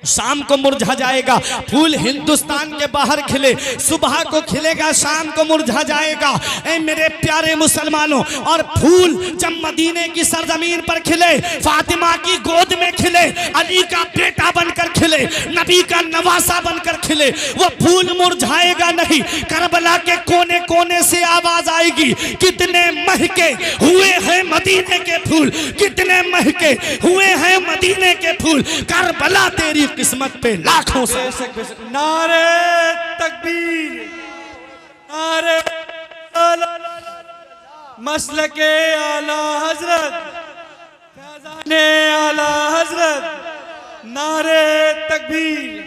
शाम को मुरझा जाएगा। फूल हिंदुस्तान के बाहर खिले, सुबह को खिलेगा, शाम को मुरझा जाएगा। ऐ मेरे प्यारे मुसलमानों, और फूल जब मदीने की सरजमीन पर खिले, फातिमा की गोद में खिले, अली का बेटा बनकर खिले, नबी का नवासा बनकर खिले, वो फूल मुरझाएगा नहीं। करबला के कोने कोने से आवाज आएगी, कितने महके हुए हैं मदीने के फूल, कितने महके हुए हैं मदीने के फूल। करबला तेरी किस्मत पे लाखों से। नारे तकबीर, नारे मसलके आला हजरत, फैज़ाने आला हजरत, नारे तकबीर।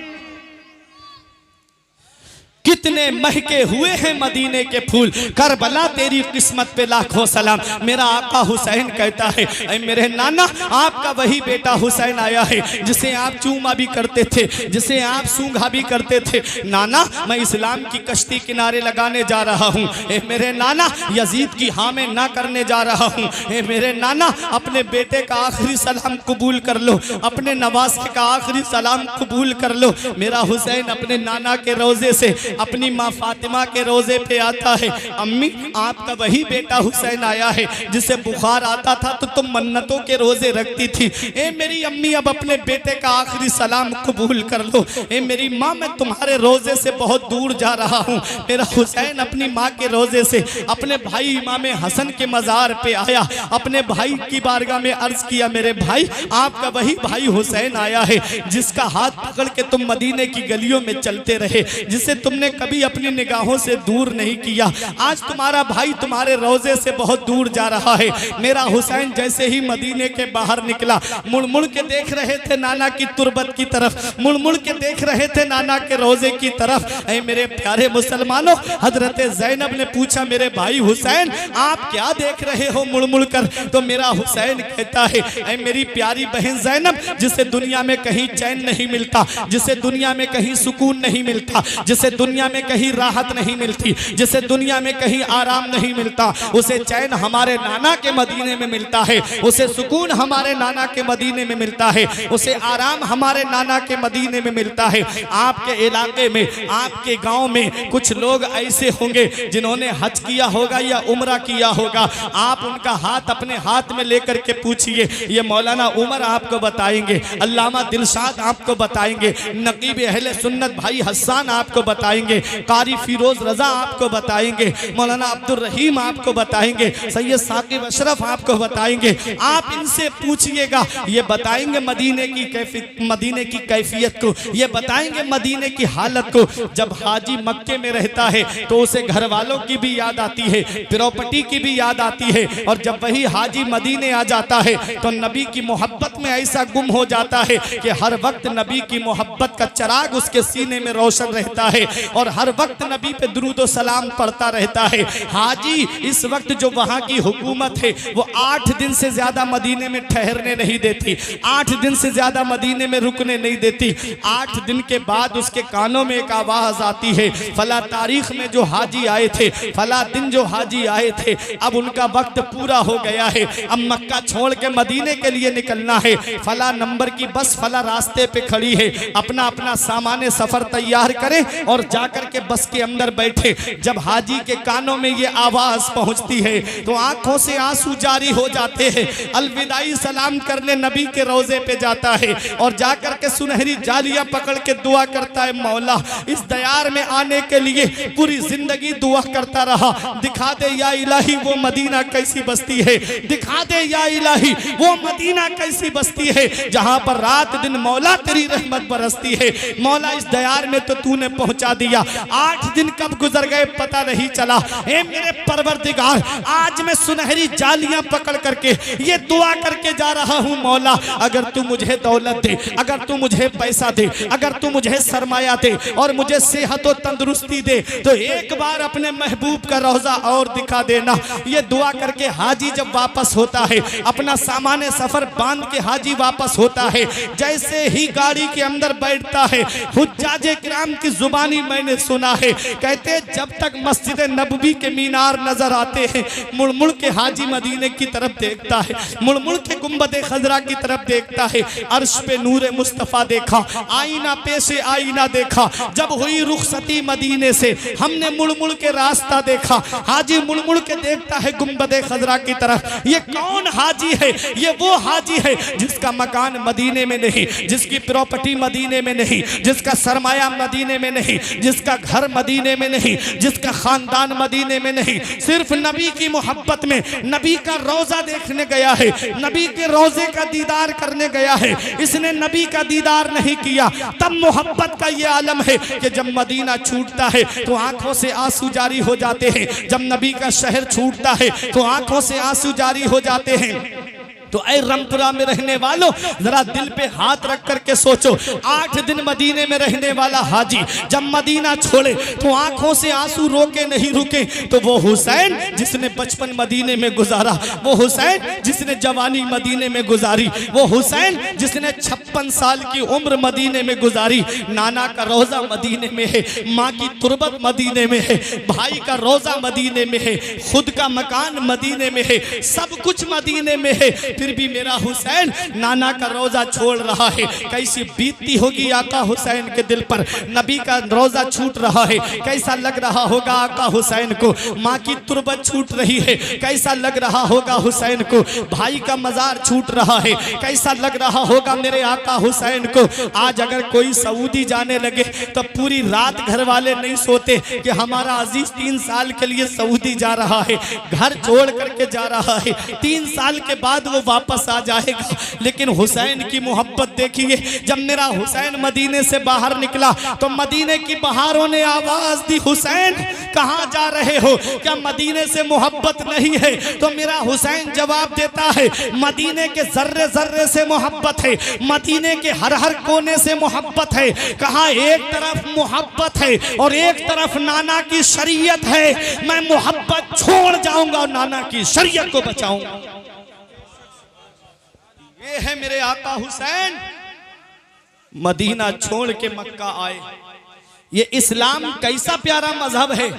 कितने महके हुए हैं मदीने के फूल, करबला तेरी किस्मत पे लाखों सलाम। मेरा आका हुसैन कहता है, ऐ मेरे नाना, आपका वही बेटा हुसैन आया है जिसे आप चूमा भी करते थे, जिसे आप सूंघा भी करते थे। नाना, मैं इस्लाम की कश्ती किनारे लगाने जा रहा हूँ। ए मेरे नाना, यजीद की हाँ में ना करने जा रहा हूँ। ए मेरे नाना, अपने बेटे का आखिरी सलाम कबूल कर लो, अपने नवासे का आखिरी सलाम कबूल कर लो। मेरा हुसैन अपने नाना के रोजे से अपनी माँ फातिमा के रोजे पे आता है, अम्मी, आपका वही बेटा हुसैन आया है जिसे बुखार आता था तो तुम मन्नतों के रोजे रखती थी। ए मेरी अम्मी, अब अपने बेटे का आखिरी सलाम कबूल कर लो। ए मेरी माँ, मैं तुम्हारे रोजे से बहुत दूर जा रहा हूँ। मेरा हुसैन अपनी माँ के रोजे से अपने भाई इमाम हसन के मज़ार पे आया, अपने भाई की बारगाह में अर्ज किया, मेरे भाई, आपका वही भाई हुसैन आया है जिसका हाथ पकड़ के तुम मदीने की गलियों में चलते रहे, जिसे तुमने कभी अपनी निगाहों से दूर नहीं किया। आज तुम्हारा भाई तुम्हारे रोजे से बहुत दूर जा रहा है। मेरा हुसैन जैसे ही मदीने के बाहर निकला, मुड़ मुड़ के देख रहे थे नाना की तुरबत की तरफ, मुड़ मुड़ के देख रहे थे नाना के रोजे की तरफ। ऐ मेरे प्यारे मुसलमानों, हजरत ज़ैनब ने पूछा, मेरे भाई हुसैन, आप क्या देख रहे हो मुड़ मुड़ कर? तो मेरा हुसैन कहता है, ऐ मेरी प्यारी बहन ज़ैनब, जिसे दुनिया में कहीं चैन नहीं मिलता, जिसे दुनिया में कहीं सुकून नहीं मिलता, जिसे दुनिया में कहीं राहत नहीं मिलती, जिसे दुनिया में कहीं आराम नहीं मिलता, उसे चैन हमारे नाना के मदीने में मिलता है, उसे सुकून हमारे नाना के मदीने में मिलता है, उसे आराम हमारे नाना के मदीने में मिलता है। आपके इलाके में, आपके गांव में कुछ लोग ऐसे होंगे जिन्होंने हज किया होगा या उम्रा किया होगा। आप उनका हाथ अपने हाथ में लेकर के पूछिए, ये मौलाना उमर आपको बताएंगे, अल्लामा दिलशाद आपको बताएंगे, नकीब अहले सुन्नत भाई हसन आपको बताएंगे, कारी फिरोज रजा आपको बताएंगे, मौलाना अब्दुल रहीम आपको बताएंगे, सैयद साकिब अशरफ आपको बताएंगे। आप इनसे पूछिएगा, ये बताएंगे मदीने की कैफियत को, ये बताएंगे मदीने की हालत को। जब हाजी मक्के में रहता है तो उसे घर वालों की भी याद आती है, प्रॉपर्टी की भी याद आती है, और जब वही हाजी मदीने आ जाता है तो नबी की मोहब्बत में ऐसा गुम हो जाता है कि हर वक्त नबी की मोहब्बत का चिराग उसके सीने में रोशन रहता है और हर वक्त नबी पे दुरूद व सलाम पढ़ता रहता है। हाजी इस वक्त जो वहाँ की हुकूमत है वो 8 दिन से ज्यादा मदीने में ठहरने नहीं देती, 8 दिन से ज्यादा मदीने में रुकने नहीं देती। 8 दिन के बाद उसके कानों में एक आवाज आती है, फला तारीख में जो हाजी आए थे, फला दिन जो हाजी आए थे, अब उनका वक्त पूरा हो गया है, अब मक्का छोड़ के मदीने के लिए निकलना है। फला नंबर की बस फला रास्ते पे खड़ी है, अपना अपना सामान सफर तैयार करें और जाकर के बस के अंदर बैठे। जब हाजी के कानों में ये आवाज पहुंचती है तो आंखों से आंसू जारी हो जाते हैं। अलविदाई सलाम करने नबी के रोजे पे जाता है और जाकर के सुनहरी जालियां पकड़ के दुआ करता है, मौला इस दयार में आने के लिए पूरी जिंदगी दुआ करता रहा, दिखा दे या इलाही वो मदीना कैसी बस्ती है, दिखा दे या इलाही वो मदीना कैसी बस्ती है जहां पर रात दिन मौला तेरी रहमत बरसती है। मौला इस दयार में तो तूने पहुंचा दिया, 8 दिन कब गुजर गए पता नहीं चला। ए मेरे परवरदिगार, आज मैं सुनहरी जालियां पकड़ करके ये दुआ करके जा रहा हूं, मौला अगर तू मुझे दौलत दे, अगर तू मुझे पैसा दे, अगर तू मुझे सरमाया दे और मुझे सेहत और तंदुरुस्ती दे तो एक बार अपने महबूब का रोजा और दिखा देना। ये दुआ करके हाजी जब वापस होता है, अपना सामान सफर बांध के हाजी वापस होता है, जैसे ही गाड़ी के अंदर बैठता है हुज्जाजे किराम की जुबानी मैंने सुना है, कहते जब तक मस्जिद नबवी के मीनार नजर आते हैं मुड़ मुड़ के हाजी मदीने की तरफ देखता है, मुड़ मुड़ के गुंबद खजरा की तरफ देखता है। अर्श पे नूरे मुस्तफा देखा, आईना पे से आईना देखा, जब हुई रुखसती मदीने से हमने मुड़ मुड़ के रास्ता देखा। हाजी मुड़ मुड़ के देखता है गुंबद खजरा की तरफ। ये कौन हाजी है? ये वो हाजी है जिसका मकान मदीने में नहीं, जिसकी प्रॉपर्टी मदीने में नहीं, जिसका सरमाया मदीने में नहीं, जिसका घर मदीने में नहीं, जिसका खानदान मदीने में नहीं, सिर्फ नबी की मोहब्बत में नबी का रोजा देखने गया है, नबी के रोजे का दीदार करने गया है। इसने नबी का दीदार नहीं किया, तब मोहब्बत का ये आलम है कि जब मदीना छूटता है तो आंखों से आंसू जारी हो जाते हैं, जब नबी का शहर छूटता है तो आंखों से आंसू जारी हो जाते हैं। तो ऐ रमपुरा में रहने वालों जरा दिल पे हाथ रख करके सोचो, 8 दिन मदीने में रहने वाला हाजी जब मदीना छोड़े तो आंखों से आंसू रोके नहीं रुके। तो वो हुसैन जिसने बचपन मदीने में गुजारा, वो हुसैन जिसने जवानी मदीने में गुजारी, वो हुसैन जिसने 56 साल की उम्र मदीने में गुजारी। नाना का रोजा मदीने में है, माँ की तुरबत मदीने में है, भाई का रोजा मदीने में है, खुद का मकान मदीने में है, सब कुछ मदीने में है, फिर भी मेरा हुसैन नाना का रोजा छोड़ रहा है। कैसी बीतती होगी आका हुसैन के दिल पर, नबी का रोजा छूट रहा है, कैसा लग रहा होगा आका हुसैन को। माँ की तुरबत छूट रही है, कैसा लग रहा होगा हुसैन को। भाई का मजार छूट रहा है, कैसा लग रहा होगा मेरे आका हुसैन को। आज अगर कोई सऊदी जाने लगे तो पूरी रात घर वाले नहीं सोते कि हमारा अजीज 3 साल के लिए सऊदी जा रहा है, घर छोड़ करके जा रहा है, 3 साल के बाद वो वापस आ जाएगा। लेकिन हुसैन की मोहब्बत देखिए, जब मेरा हुसैन मदीने से बाहर निकला तो मदीने की बहारों ने आवाज दी, हुसैन कहां जा रहे हो, क्या मदीने से मोहब्बत नहीं है? तो मेरा हुसैन जवाब देता है, मदीने के जर्रे जर्रे से मोहब्बत है, मदीने के हर हर कोने से मोहब्बत है। कहा एक तरफ मोहब्बत है और एक तरफ नाना की शरीयत है, मैं मोहब्बत छोड़ जाऊंगा और नाना की शरीयत को बचाऊंगा। ये है मेरे आका हुसैन, मदीना छोड़ के मक्का आए। ये इस्लाम कैसा प्यारा मजहब है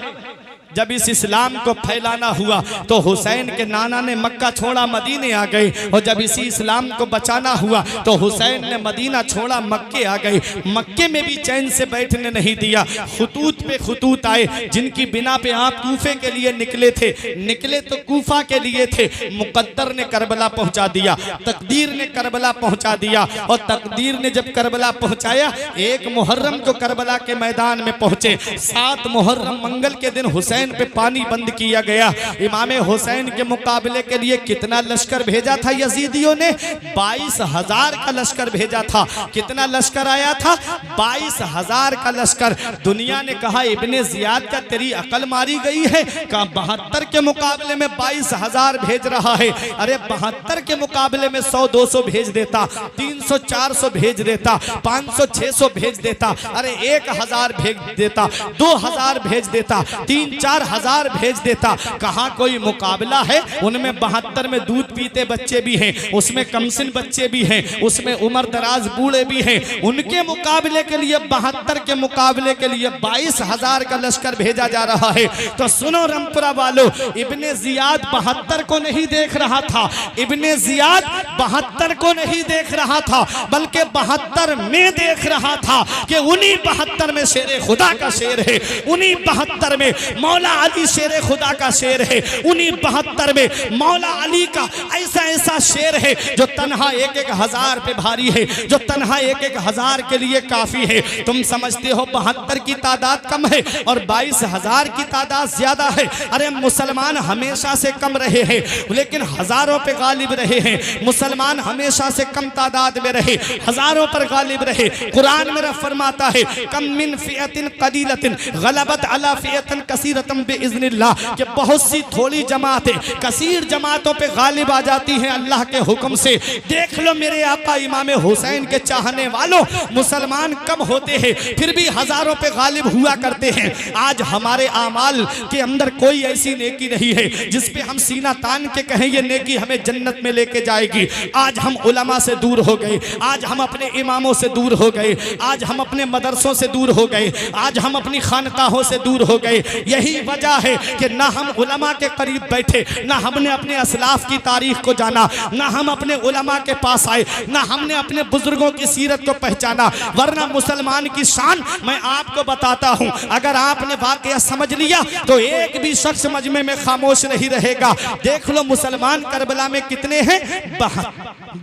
जब इस इस्लाम को फैलाना हुआ तो हुसैन के नाना ने मक्का छोड़ा मदीने आ गए, और जब इसी इस्लाम को बचाना हुआ तो हुसैन ने मदीना छोड़ा मक्के आ गए। मक्के में भी चैन से बैठने नहीं दिया, खुतूत पे खुतूत आए, जिनकी बिना पे आप कूफे के लिए निकले थे, निकले तो कूफा के लिए थे। मुकद्दर ने करबला पहुंचा दिया, तकदीर ने करबला पहुंचा दिया, और तकदीर ने जब करबला पहुंचाया, 1 मुहर्रम को करबला के मैदान में पहुंचे। 7 मुहर्रम मंगल के दिन हुसैन पे पानी बंद किया गया। इमाम हुसैन के मुकाबले के लिए कितना लश्कर भेजा था यजीदियों ने? 22,000 का लश्कर भेजा था। कितना लश्कर आया था? 22,000 का लश्कर। दुनिया ने कहा इब्ने जियाद का तेरी अकल मारी गई है, कहा 72 के मुकाबले में 22,000 भेज रहा है। अरे 72 के मुकाबले में 100-200 भेज देता, 300-400 भेज देता, 500-600 भेज देता, अरे 1,000 भेज देता, 2,000 भेज देता, 3-4 हजार भेज देता। कहाँ कोई मुकाबला है? उनमें 72 में दूध पीते बच्चे भी हैं, उसमें कमसिन बच्चे भी हैं, उसमें उम्र दराज बूढ़े भी हैं। उनके मुकाबले के लिए 72 के मुकाबले के लिए 22,000 का लश्कर भेजा जा रहा है। तो सुनो रमपुरा वालों, इब्ने जियाद 72 को नहीं देख रहा था, इब्ने जियाद 72 को नहीं देख रहा था, बल्कि 72 में देख रहा था कि उन्हीं 72 में शेर खुदा का शेर है, उन्हीं 72 में मौला अली शेर खुदा का शेर है, उन्हीं 72 में मौला अली का ऐसा ऐसा शेर है जो तन्हा 1-1 हजार पे भारी है, जो तन्हा 1-1 हजार के लिए काफी है। तुम समझते हो 72 की तादाद कम है और 22,000 की तादाद ज्यादा है। अरे मुसलमान हमेशा से कम रहे हैं, लेकिन हजारों पे गालिब रहे हैं। मुसलमान हमेशा से कम तादाद में रहे, हजारों पर गालिब रहे। कुरान मेरा फरमाता है कम मिन फियतिन कलीलतिन गलबत अला फियतिन कसीरतन बिइज़्निल्लाह, कि बहुत सी थोड़ी जमातें कसीर जमातों पे गालिब आ जाती हैं अल्लाह के हुक्म से। देख लो मेरे आका इमाम हुसैन के चाहने वालों, मुसलमान कम होते हैं फिर भी हजारों पे गालिब हुआ करते हैं। आज हमारे आमाल के अंदर कोई ऐसी नेकी नहीं है जिस पे हम सीना तान के कहें ये नेकी हमें जन्नत में लेके जाएगी। आज हम उलमा से दूर हो गए, आज हम अपने इमामों से दूर हो गए, आज हम अपने मदरसों से दूर हो गए, आज हम अपनी खानकाहों से दूर हो गए। यही वजह है कि ना हम उलमा के करीब बैठे, ना हमने अपने असलाफ की तारीख को जाना, ना हम अपने उलमा के पास आए, ना हमने अपने बुजुर्गों की सीरत को पहचाना। वरना मुसलमान की शान मैं आपको बताता हूं, अगर आपने वाकया समझ लिया तो एक भी शख्स मजमे में खामोश नहीं रहेगा। देख लो मुसलमान करबला में कितने हैं?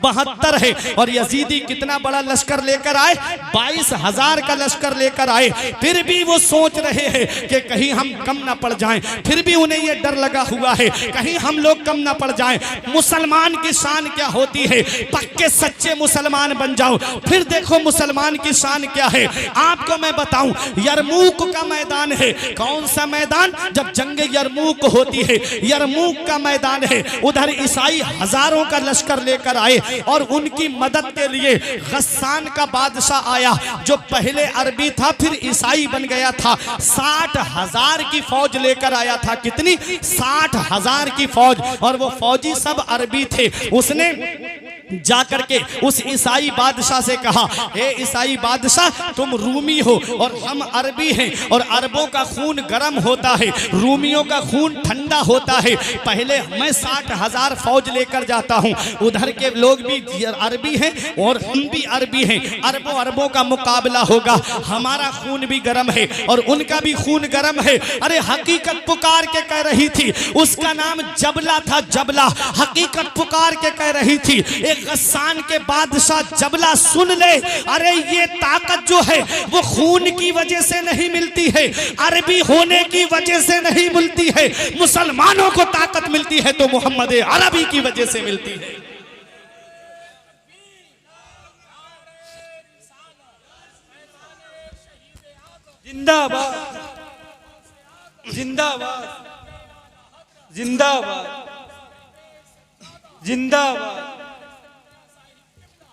72 है। और यजीदी कितना बड़ा लश्कर लेकर आए? 22,000 का लश्कर लेकर आए। फिर भी वो सोच रहे हैं कि कहीं हम कम ना पड़ जाएं, फिर भी उन्हें ये डर लगा हुआ है कहीं हम लोग कम ना पड़ जाएं। मुसलमान की शान क्या होती है? पक्के सच्चे मुसलमान बन जाओ, फिर देखो मुसलमान की शान क्या है। आपको मैं बताऊं, यरमूक का मैदान है। कौन सा मैदान? जब जंग यरमूक होती है, यरमूक का मैदान है। उधर ईसाई हजारों का लश्कर लेकर आए और उनकी मदद के लिए गस्सान का बादशाह आया, जो पहले अरबी था फिर ईसाई बन गया था। 60,000 की फौज लेकर आया था। कितनी? 60,000 की फौज, और वो फौजी सब अरबी थे। उसने जाकर के उस ईसाई बादशाह से कहा, हे ईसाई बादशाह, तुम रूमी हो और हम अरबी हैं, और अरबों का खून गर्म होता है, रूमियों का खून ठंडा होता है। पहले मैं 60,000 फौज लेकर जाता हूं, उधर के लोग भी अरबी हैं और हम भी अरबी हैं, अरबों का मुकाबला होगा। हमारा खून भी गर्म है और उनका भी खून गर्म है। अरे हकीकत पुकार के कह रही थी, उसका नाम जबला था, जबला। हकीकत पुकार के कह रही थी, एक गस्सान के बादशाह जबला सुन ले, अरे ये ताकत जो है वो खून की वजह से नहीं मिलती है, अरबी होने की वजह से नहीं मिलती है। मुसलमानों को ताकत मिलती है तो मोहम्मद अरबी की वजह से मिलती है। जिंदाबाद, जिंदाबाद, जिंदाबाद, जिंदाबाद,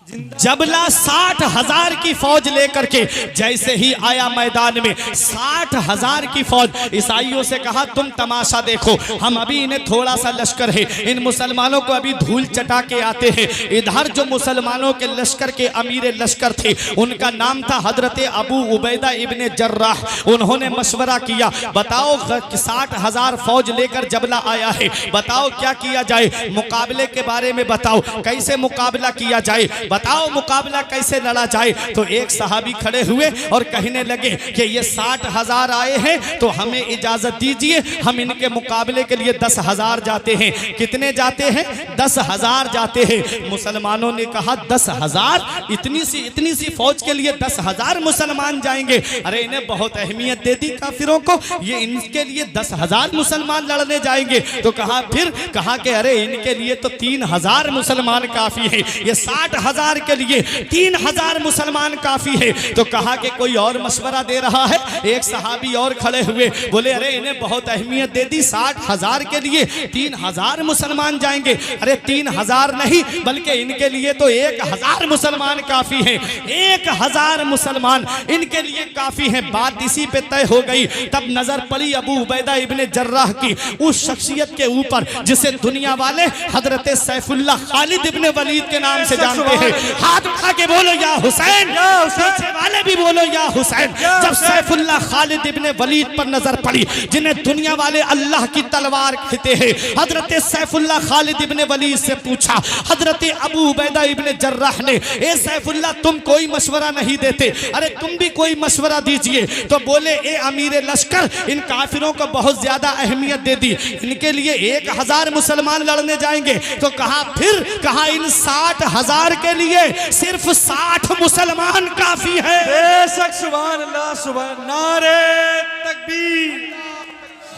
जबला 60,000 की फौज लेकर के जैसे ही आया मैदान में, 60,000 की फौज, ईसाइयों से कहा तुम तमाशा देखो, हम अभी इन्हें थोड़ा सा लश्कर है, इन मुसलमानों को अभी धूल चटा के आते हैं। इधर जो मुसलमानों के लश्कर के अमीर लश्कर थे उनका नाम था हजरत अबू उबैदा इब्ने जर्राह। उन्होंने मशवरा किया, बताओ 60,000 फौज लेकर जबला आया है, बताओ क्या किया जाए, मुकाबले के बारे में बताओ, कैसे मुकाबला किया जाए, बताओ मुकाबला कैसे लड़ा जाए। तो एक सहाबी खड़े हुए और कहने लगे कि ये 60,000 आए हैं तो हमें इजाजत दीजिए, हम इनके मुकाबले के लिए 10,000 जाते हैं। कितने जाते हैं? 10,000 जाते हैं। मुसलमानों ने कहा 10,000, इतनी सी फौज के लिए 10,000 मुसलमान जाएंगे? अरे इन्हें बहुत अहमियत दे दी काफिरों को, ये इनके लिए 10,000 मुसलमान लड़ने जाएंगे। तो कहा कि अरे इनके लिए तो 3,000 मुसलमान काफी है, ये 60,000 के लिए 3,000 मुसलमान काफी है। तो कहा कि कोई और मशवरा दे रहा है। एक सहाबी और खड़े हुए, बोले अरे इन्हें बहुत अहमियत दे दी, 60,000 के लिए 3,000 मुसलमान जाएंगे। अरे 3,000 नहीं बल्कि इनके लिए तो 1,000 मुसलमान काफी हैं, 1,000 मुसलमान इनके लिए काफी हैं। बात इसी पे तय हो गई। तब नजर पड़ी अबू उबैदा इब्ने जर्राह की उस शख्सियत के ऊपर जिसे दुनिया वाले हजरत सैफुल्लाह खालिद इब्ने वलीद के नाम से जानते हैं। हाथ उठा के बोलो या हुसैन, पीछे वाले भी बोलो या हुसैन। जब सैफुल्लाह खालिद इब्ने वलीद पर नजर पड़ी, जिन्हें दुनिया वाले अल्लाह की तलवार कहते हैं, हजरत सैफुल्लाह खालिद इब्ने वलीद से पूछा हजरत अबू उबैदा इब्ने जर्राह ने, ए सैफुल्लाह तुम कोई मशवरा नहीं देते, अरे तुम भी कोई मशवरा दीजिए। तो बोले ए अमीर लश्कर, इन काफिरों को बहुत ज्यादा अहमियत दे दी, इनके लिए 1,000 मुसलमान लड़ने जाएंगे। तो कहा इन 60,000 के लिए सिर्फ 60 मुसलमान काफी है। बेशक सुभान अल्लाह, सुभान, नारे तकबीर,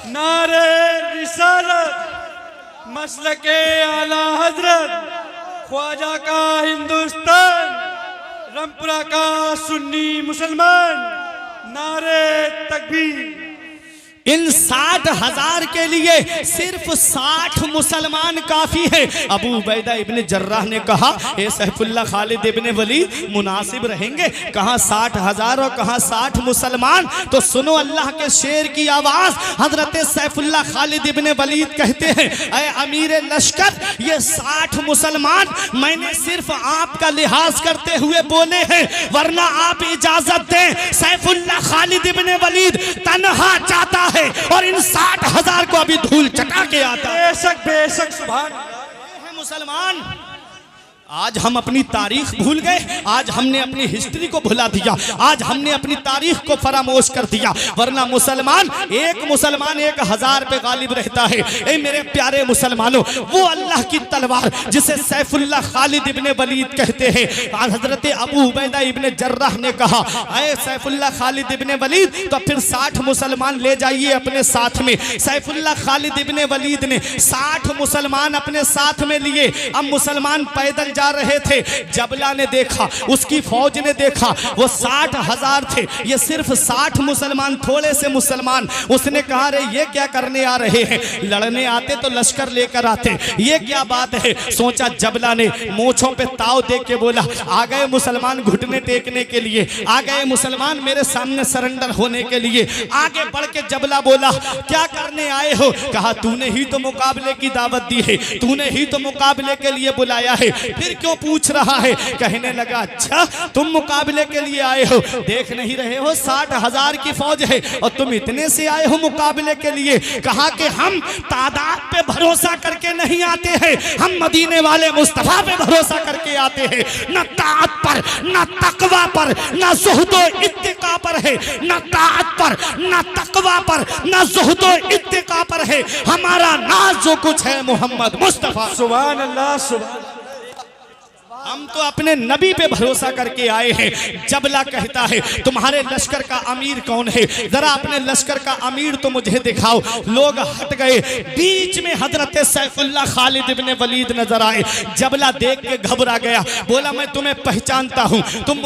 नारे रिसालत, मसलके आला हजरत, ख्वाजा का हिंदुस्तान, रामपुरा का सुन्नी मुसलमान, नारे तकबीर। इन 60,000 के लिए सिर्फ 60 मुसलमान काफी है। अबू उबैदा इब्ने जर्राह ने कहा, ए सैफुल्लाह खालिद इब्ने वलीद मुनासिब रहेंगे, कहाँ 60,000 और कहाँ 60 मुसलमान। तो सुनो अल्लाह के शेर की आवाज। हजरत सैफुल्लाह खालिद इब्ने वलीद कहते हैं, ए अमीर लश्कर, ये 60 मुसलमान मैंने सिर्फ आपका लिहाज करते हुए बोले हैं, वरना आप इजाजत दें, सैफुल्लाह खालिद इब्ने वलीद तन्हा चाहता है और इन 60,000 को अभी धूल चटा के आता है। बेशक बेशक सुभान। मुसलमान आज हम अपनी तारीख भूल गए, आज हमने अपनी हिस्ट्री को भुला दिया, आज हमने अपनी तारीख को फरामोश कर दिया। वरना मुसलमान 1,000 पे गालिब रहता है। ए मेरे प्यारे मुसलमानों, वो अल्लाह की तलवार जिसे सैफुल्लाह खालिद इब्ने वलीद कहते हैं, हजरत अबू उबैदा इब्ने जर्राह ने कहा, ए सैफुल्लाह खालिद इब्ने वलीद, तो फिर 60 मुसलमान ले जाइए अपने साथ में। सैफुल्लाह खालिद इब्ने वलीद ने 60 मुसलमान अपने साथ में लिए। अब मुसलमान पैदल जा रहे थे। जबला ने देखा, उसकी फौज ने देखा, वो 60,000 थे, ये सिर्फ 60 मुसलमान, थोड़े से मुसलमान। उसने कहा, रे ये क्या करने आ रहे हैं, लड़ने आते तो लश्कर लेकर आते, ये क्या बात है। सोचा जबला ने मूंछों पे ताव दे के बोला, आ गए मुसलमान घुटने टेकने के लिए, आ गए मुसलमान मेरे सामने सरेंडर होने के लिए। आगे बढ़ के जबला बोला, क्या करने आए हो। कहा, तूने ही तो मुकाबले की दावत दी है, तूने ही तो मुकाबले के लिए बुलाया है, फिर क्यों पूछ रहा है। कहने लगा, अच्छा तुम मुकाबले के लिए आए हो, देख नहीं रहे हो 60,000 की फौज है और तुम इतने से आए हो मुकाबले के लिए। कहा कि हम तादाद पे भरोसा करके नहीं आते हैं, हम मदीने वाले मुस्तफा पे भरोसा करके आते हैं। न ताअत पर, न तकवा पर, न ज़ुहदो इत्तिका पर है, न ताअत पर, न तकवा पर, न ज़ुहदो इत्तिका पर है। हमारा नाज जो कुछ है मोहम्मद मुस्तफा। सुभान अल्लाह, सुभान। हम तो अपने नबी पे भरोसा करके आए हैं। जबला कहता है, तुम्हारे लश्कर का अमीर कौन है, जरा अपने लश्कर का अमीर तो मुझे दिखाओ। लोग हट गए, बीच में हजरत सैफुल्लाह खालिद इब्ने वलीद नजर आए। जबला देख के घबरा गया, बोला, मैं तुम्हें पहचानता हूँ, तुम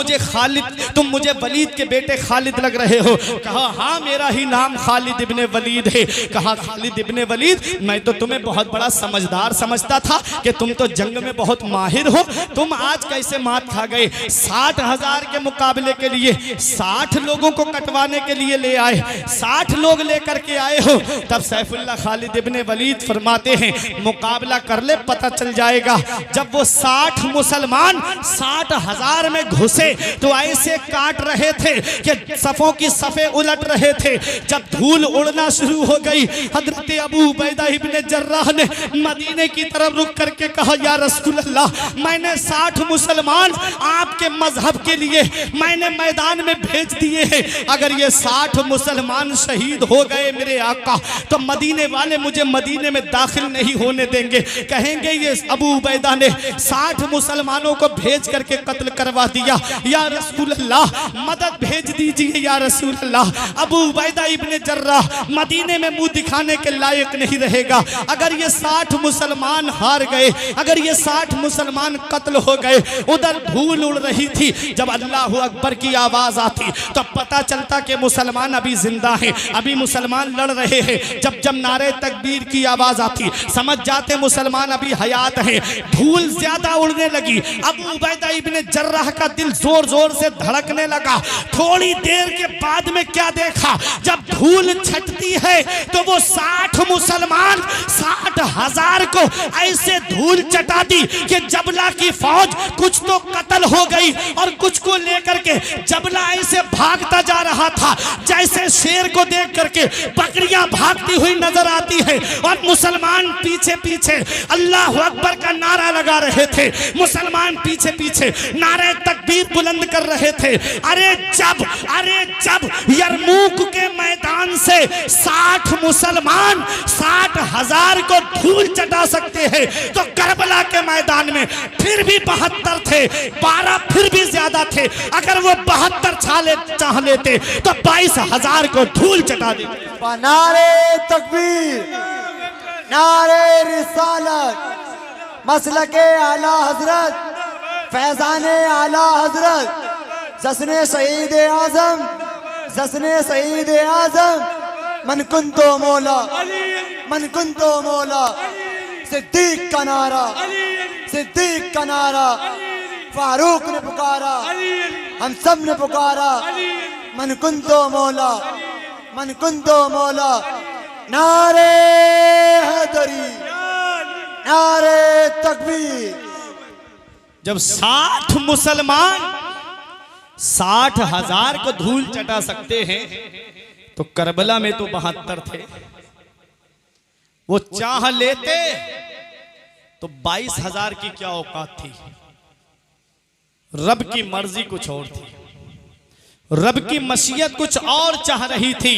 मुझे वलीद के बेटे खालिद लग रहे हो। कहा, हाँ मेरा ही नाम खालिद इब्ने वलीद है। कहा, खालिद इब्ने वलीद, मैं तो तुम्हें बहुत बड़ा समझदार समझता था कि तुम तो जंग में बहुत माहिर हो, तुम आज कैसे मात खा गए? 60,000 के मुकाबले के लिए 60 लोगों को कटवाने के लिए ले आए, 60 लोग लेकर के आए हो। तब सैफुल्लाह खालिद इब्ने वलीद फरमाते हैं मुकाबला कर ले, पता चल जाएगा। जब वो 60 मुसलमान 60,000 में घुसे तो ऐसे काट रहे थे कि सफों की सफे उलट रहे थे। जब धूल उड़ना शुरू हो गई, हजरत अबू उबैदा इब्ने जर्राह ने मदीने की तरफ रुक करके कहा, या रसूल अल्लाह, मैंने 60 मुसलमान आपके मजहब के लिए मैंने मैदान में भेज दिए हैं। अगर ये 60 मुसलमान शहीद हो गए मेरे आका, तो मदीने वाले मुझे मदीने में दाखिल नहीं होने देंगे। कहेंगे ये अबू उबैदा ने 60 मुसलमानों को भेज करके कत्ल करवा दिया। या रसूल अल्लाह, मदद भेज दीजिए या रसूल अल्लाह। अबू उबैदा इब्ने जर्राह मदीने में मुंह दिखाने के लायक नहीं रहेगा। अगर ये 60 मुसलमान हार गए, अगर ये 60 मुसलमान कत्ल हो गए। उधर धूल उड़ रही थी। जब अल्लाह अकबर की आवाज आती तो पता चलता कि मुसलमान अभी जिंदा हैं, अभी मुसलमान लड़ रहे हैं। जब जब नारे तकबीर की आवाज आती समझ जाते मुसलमान अभी हयात हैं। धूल ज्यादा उड़ने लगी। अबू उबैदा इब्ने जर्राह का दिल जोर जोर से धड़कने लगा। थोड़ी देर के बाद में क्या देखा, जब धूल छटती है तो वो 60 मुसलमान 60,000 को ऐसे धूल चटा दी कि जबला की फौज कुछ तो कत्ल हो गई और कुछ को लेकर के जबला ऐसे भागता जा रहा था जैसे शेर को देख करके बकरियां भागती हुई नजर आती है। और मुसलमान पीछे पीछे अल्लाह अकबर का नारा लगा रहे थे। मुसलमान पीछे पीछे नारे तकबीर बुलंद कर रहे थे। अरे जब यरमूक के मैदान से 60 मुसलमान 60,000 को धूल चटा सकते हैं, तो करबला के मैदान में फिर भी 72 थे, 12 फिर भी ज्यादा थे। अगर वो 72 चाह लेते तो 22,000 को धूल चटा देते। नारे तकबीर, नारे रिसालत, मसलके आला हजरत, फैजाने आला हजरत, जश्ने शहीद आजम, जश्ने शहीद आजम, मन कुंतो मौला, मन कुंतो मौला, सिद्दीक का नारा, सिद्दीक का नारा, फारूक ने पुकारा, हम सब ने पुकारा, मन कुंतो मौला, मन कुंतो मौला। नारे हैदरी, नारे तकबीर। जब 60 मुसलमान 60,000 को धूल चटा सकते हैं तो करबला में तो 72 थे। वो चाह लेते तो 22,000 की क्या औकात थी। रब की मर्जी कुछ और थी, रब की मशीयत कुछ और चाह रही थी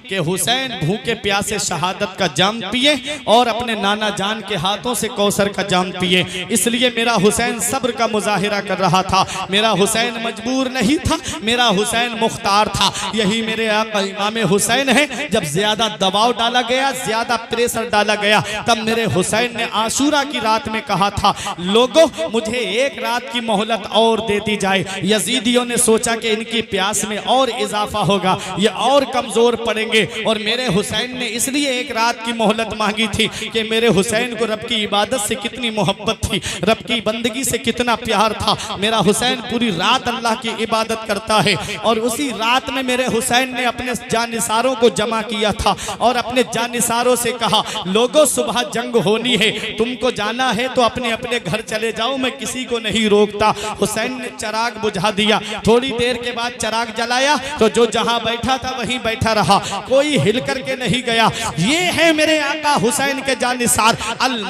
कि हुसैन भूखे प्यासे शहादत का जाम पिए और अपने नाना जान के हाथों से कौसर का जाम पिए। इसलिए मेरा हुसैन सब्र का मुजाहिरा कर रहा था। मेरा हुसैन मजबूर नहीं था, मेरा हुसैन मुख्तार था। यही मेरे आका इमाम हुसैन है। जब ज्यादा दबाव डाला गया, ज्यादा प्रेशर डाला गया, तब मेरे हुसैन ने आशूरा की रात में कहा था, लोगों मुझे एक रात की मोहलत और दे दी जाए। यजीदियों ने सोचा कि इनकी प्यास में और इजाफा होगा, ये और कमजोर पड़ेंगे, और मेरे हुसैन ने इसलिए एक रात की मोहलत मांगी थी कि मेरे हुसैन को रब की इबादत से कितनी मोहब्बत थी, रब की बंदगी से कितना प्यार था। मेरा हुसैन पूरी रात अल्लाह की इबादत करता है। और उसी रात में मेरे हुसैन ने अपने जानिसारों को जमा किया था और अपने जानिसारों से कहा, लोगों सुबह जंग होनी है, तुमको जाना है तो अपने अपने घर चले जाओ, मैं किसी को नहीं रोकता। हुसैन ने चराग बुझा दिया। थोड़ी देर के बाद चराग जलाया तो जो जहां बैठा था वहीं बैठा रहा, कोई हिल करके नहीं गया। ये है मेरे आका हुसैन के जानिसार। अल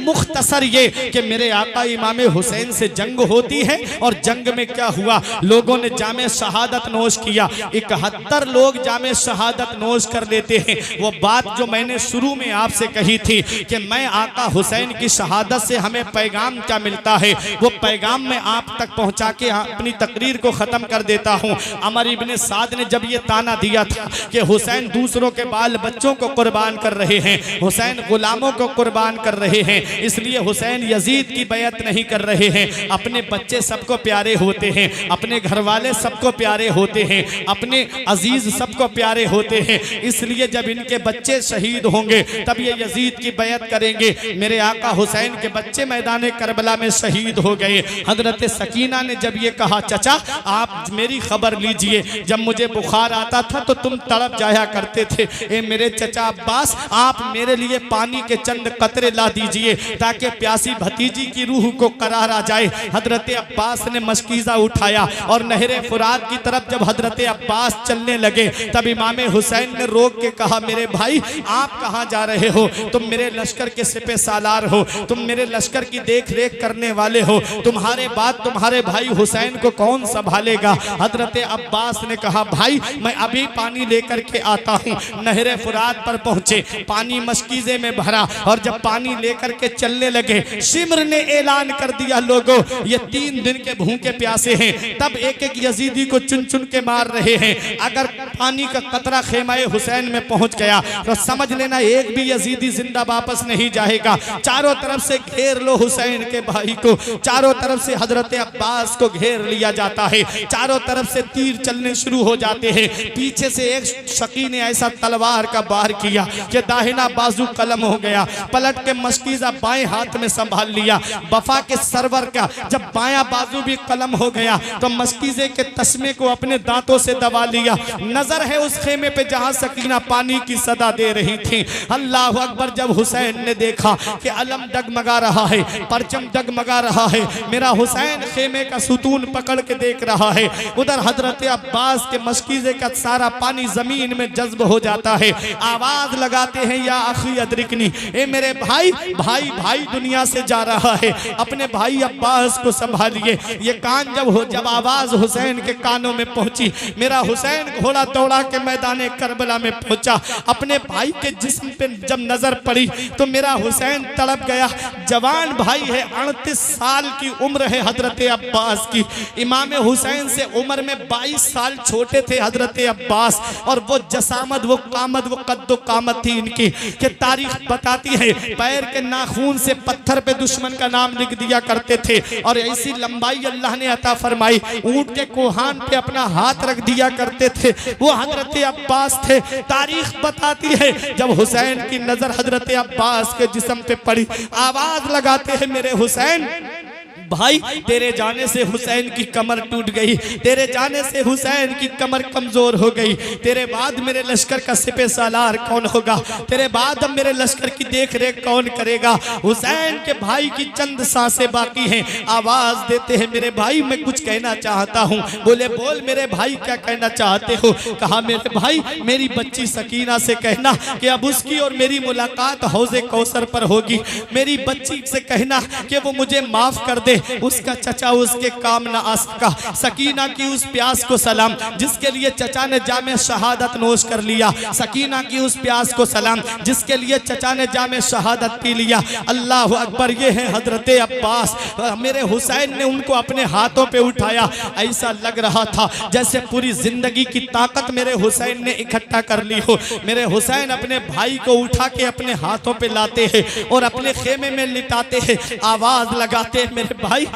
मुख्तसर ये कि मेरे आका इमाम हुसैन से जंग होती है और जंग में क्या हुआ, लोगों ने जामे शहादत नोश किया। 71 लोग जामे शहादत नोश कर लेते हैं। वो बात जो मैंने शुरू में आपसे कही थी कि मैं आका हुसैन की शहादत से हमें पैगाम क्या मिलता है, वो पैगाम मैं आप तक पहुंचा के अपनी तकरीर को खत्म खत्म कर देता हूँ। अमर इब्ने साद ने जब ये ताना दिया था कि हुसैन दूसरों के बाल बच्चों को कुर्बान कर रहे हैं, हुसैन गुलामों को कुर्बान कर रहे हैं, इसलिए हुसैन यजीद की बैत नहीं कर रहे हैं। अपने बच्चे सबको प्यारे होते हैं, अपने घर वाले सबको प्यारे होते हैं, अपने अजीज सबको प्यारे होते हैं, इसलिए जब इनके बच्चे शहीद होंगे तब ये यजीद की बैत करेंगे। मेरे आका हुसैन के बच्चे मैदान करबला में शहीद हो गए। हजरत सकीना ने जब ये कहा, चचा आप मेरी खबर लीजिए, जब मुझे बुखार आता था तो तुम तड़प जाया करते थे, ए मेरे चचा अब्बास आप मेरे लिए पानी के चंद कतरे ला दीजिए ताकि प्यासी भतीजी की रूह को करार आ जाए। हजरत अब्बास ने मशकीज़ा उठाया और नहरे फुरात की तरफ जब हजरत अब्बास चलने लगे तब इमाम हुसैन ने रोक के कहा, मेरे भाई आप कहाँ जा रहे हो? तुम मेरे लश्कर के सिपे सालार हो, तुम मेरे लश्कर की देख रेख करने वाले हो, तुम्हारे बाद तुम्हारे भाई हुसैन को कौन संभालेगा? हजरत अब्बास ने कहा, भाई मैं अभी पानी लेकर के आता हूँ। नहरे फुरात पर पहुंचे, पानी मशकीज़े में भरा और जब पानी लेकर के चलने लगे, शिमर ने ऐलान कर दिया, लोगों ये 3 दिन के भूखे प्यासे हैं। तब एक एक यजीदी को चुन चुन के मार रहे हैं। अगर पानी का कतरा खेमाए हुसैन में पहुंच गया तो समझ लेना एक भी यजीदी जिंदा वापस नहीं जाएगा। चारों तरफ से घेर लो हुसैन के भाई को, चारों तरफ से हजरत अब्बास को घेर लिया जाता है, चारों तरफ से तीर चलने शुरू हो जाते हैं। पीछे से एक शकी ने ऐसा तलवार का वार किया कि दाहिना बाजू कलम हो गया, पलट के मशकीज़ा बाएं हाथ में संभाल लिया। वफा के सरवर का जब बायां बाजू भी कलम हो गया तो मशकीज़े के तस्मे को अपने दांतों से दबा लिया। नजर है उस खेमे पे जहां सकीना पानी की सदा दे रही थी। अल्लाह अकबर। जब हुसैन ने देखा कि अलम डगमगा रहा है, परचम डगमगा रहा है, मेरा हुसैन खेमे का सुतून पकड़ के देख रहा है, उधर हजरत अब्बास के मशकीज़े का सारा पानी जमीन में जज्ब हो जाता है। आवाज लगाते हैं, या अखी अदरिकनी, ए मेरे भाई, भाई भाई दुनिया से जा रहा है, अपने भाई अब्बास को संभालिए। ये कान जब आवाज हुसैन के कानों में पहुंची, मेरा हुसैन घोड़ा दौड़ा के मैदान करबला में पहुंचा। अपने भाई के जिस्म पे जब नजर पड़ी तो मेरा हुसैन तड़प गया। जवान भाई है, 38 साल की उम्र है हजरत अब्बास की। इमाम हुसैन से उम्र में 22 साल छोटे थे हजरत अब्बास, और वो जसामत, वो कामत, वो कद्दो कामत थी इनकी कि तारीख बताती है पैर के नाखून से पत्थर पे दुश्मन का नाम लिख दिया करते थे, और ऐसी लंबाई अल्लाह ने अता फरमाई। ऊंट के कोहान पे अपना हाथ रख दिया करते थे, वो हजरत अब्बास थे। तारीख बताती है जब हुसैन की नजर हजरत अब्बास के जिस्म पे पड़ी, आवाज लगाते हैं, मेरे हुसैन भाई तेरे जाने से हुसैन की कमर टूट गई, तेरे जाने से हुसैन की कमर कमजोर हो गई, तेरे बाद मेरे लश्कर का सिपे सालार कौन होगा, तेरे बाद अब मेरे लश्कर की देख रेख कौन करेगा। हुसैन के भाई की चंद सांसें बाकी हैं, आवाज देते हैं, मेरे भाई मैं कुछ कहना चाहता हूँ। बोले बोल मेरे भाई क्या कहना चाहते हो? कहा मेरे भाई मेरी बच्ची सकीना से कहना कि अब उसकी और मेरी मुलाकात हौज़े कौसर पर होगी। मेरी बच्ची से कहना कि वो मुझे माफ कर दे, उसका चचा उसके काम न आ सका। सकीना की उस प्यास को सलाम जिसके लिए चचा ने जामे शहादत नोश कर लिया। सकीना की उस प्यास को सलाम जिसके लिए चचा ने जामे शहादत पी लिया। अल्लाह अकबर। ये है हजरत अब्बास। मेरे हुसैन ने उनको अपने हाथों पे उठाया, ऐसा लग रहा था जैसे पूरी जिंदगी की ताकत मेरे हुसैन ने इकट्ठा कर ली हो। मेरे हुसैन अपने भाई को उठा के अपने हाथों पे लाते हैं और अपने खेमे में लिटाते हैं। आवाज लगाते मेरे भाई,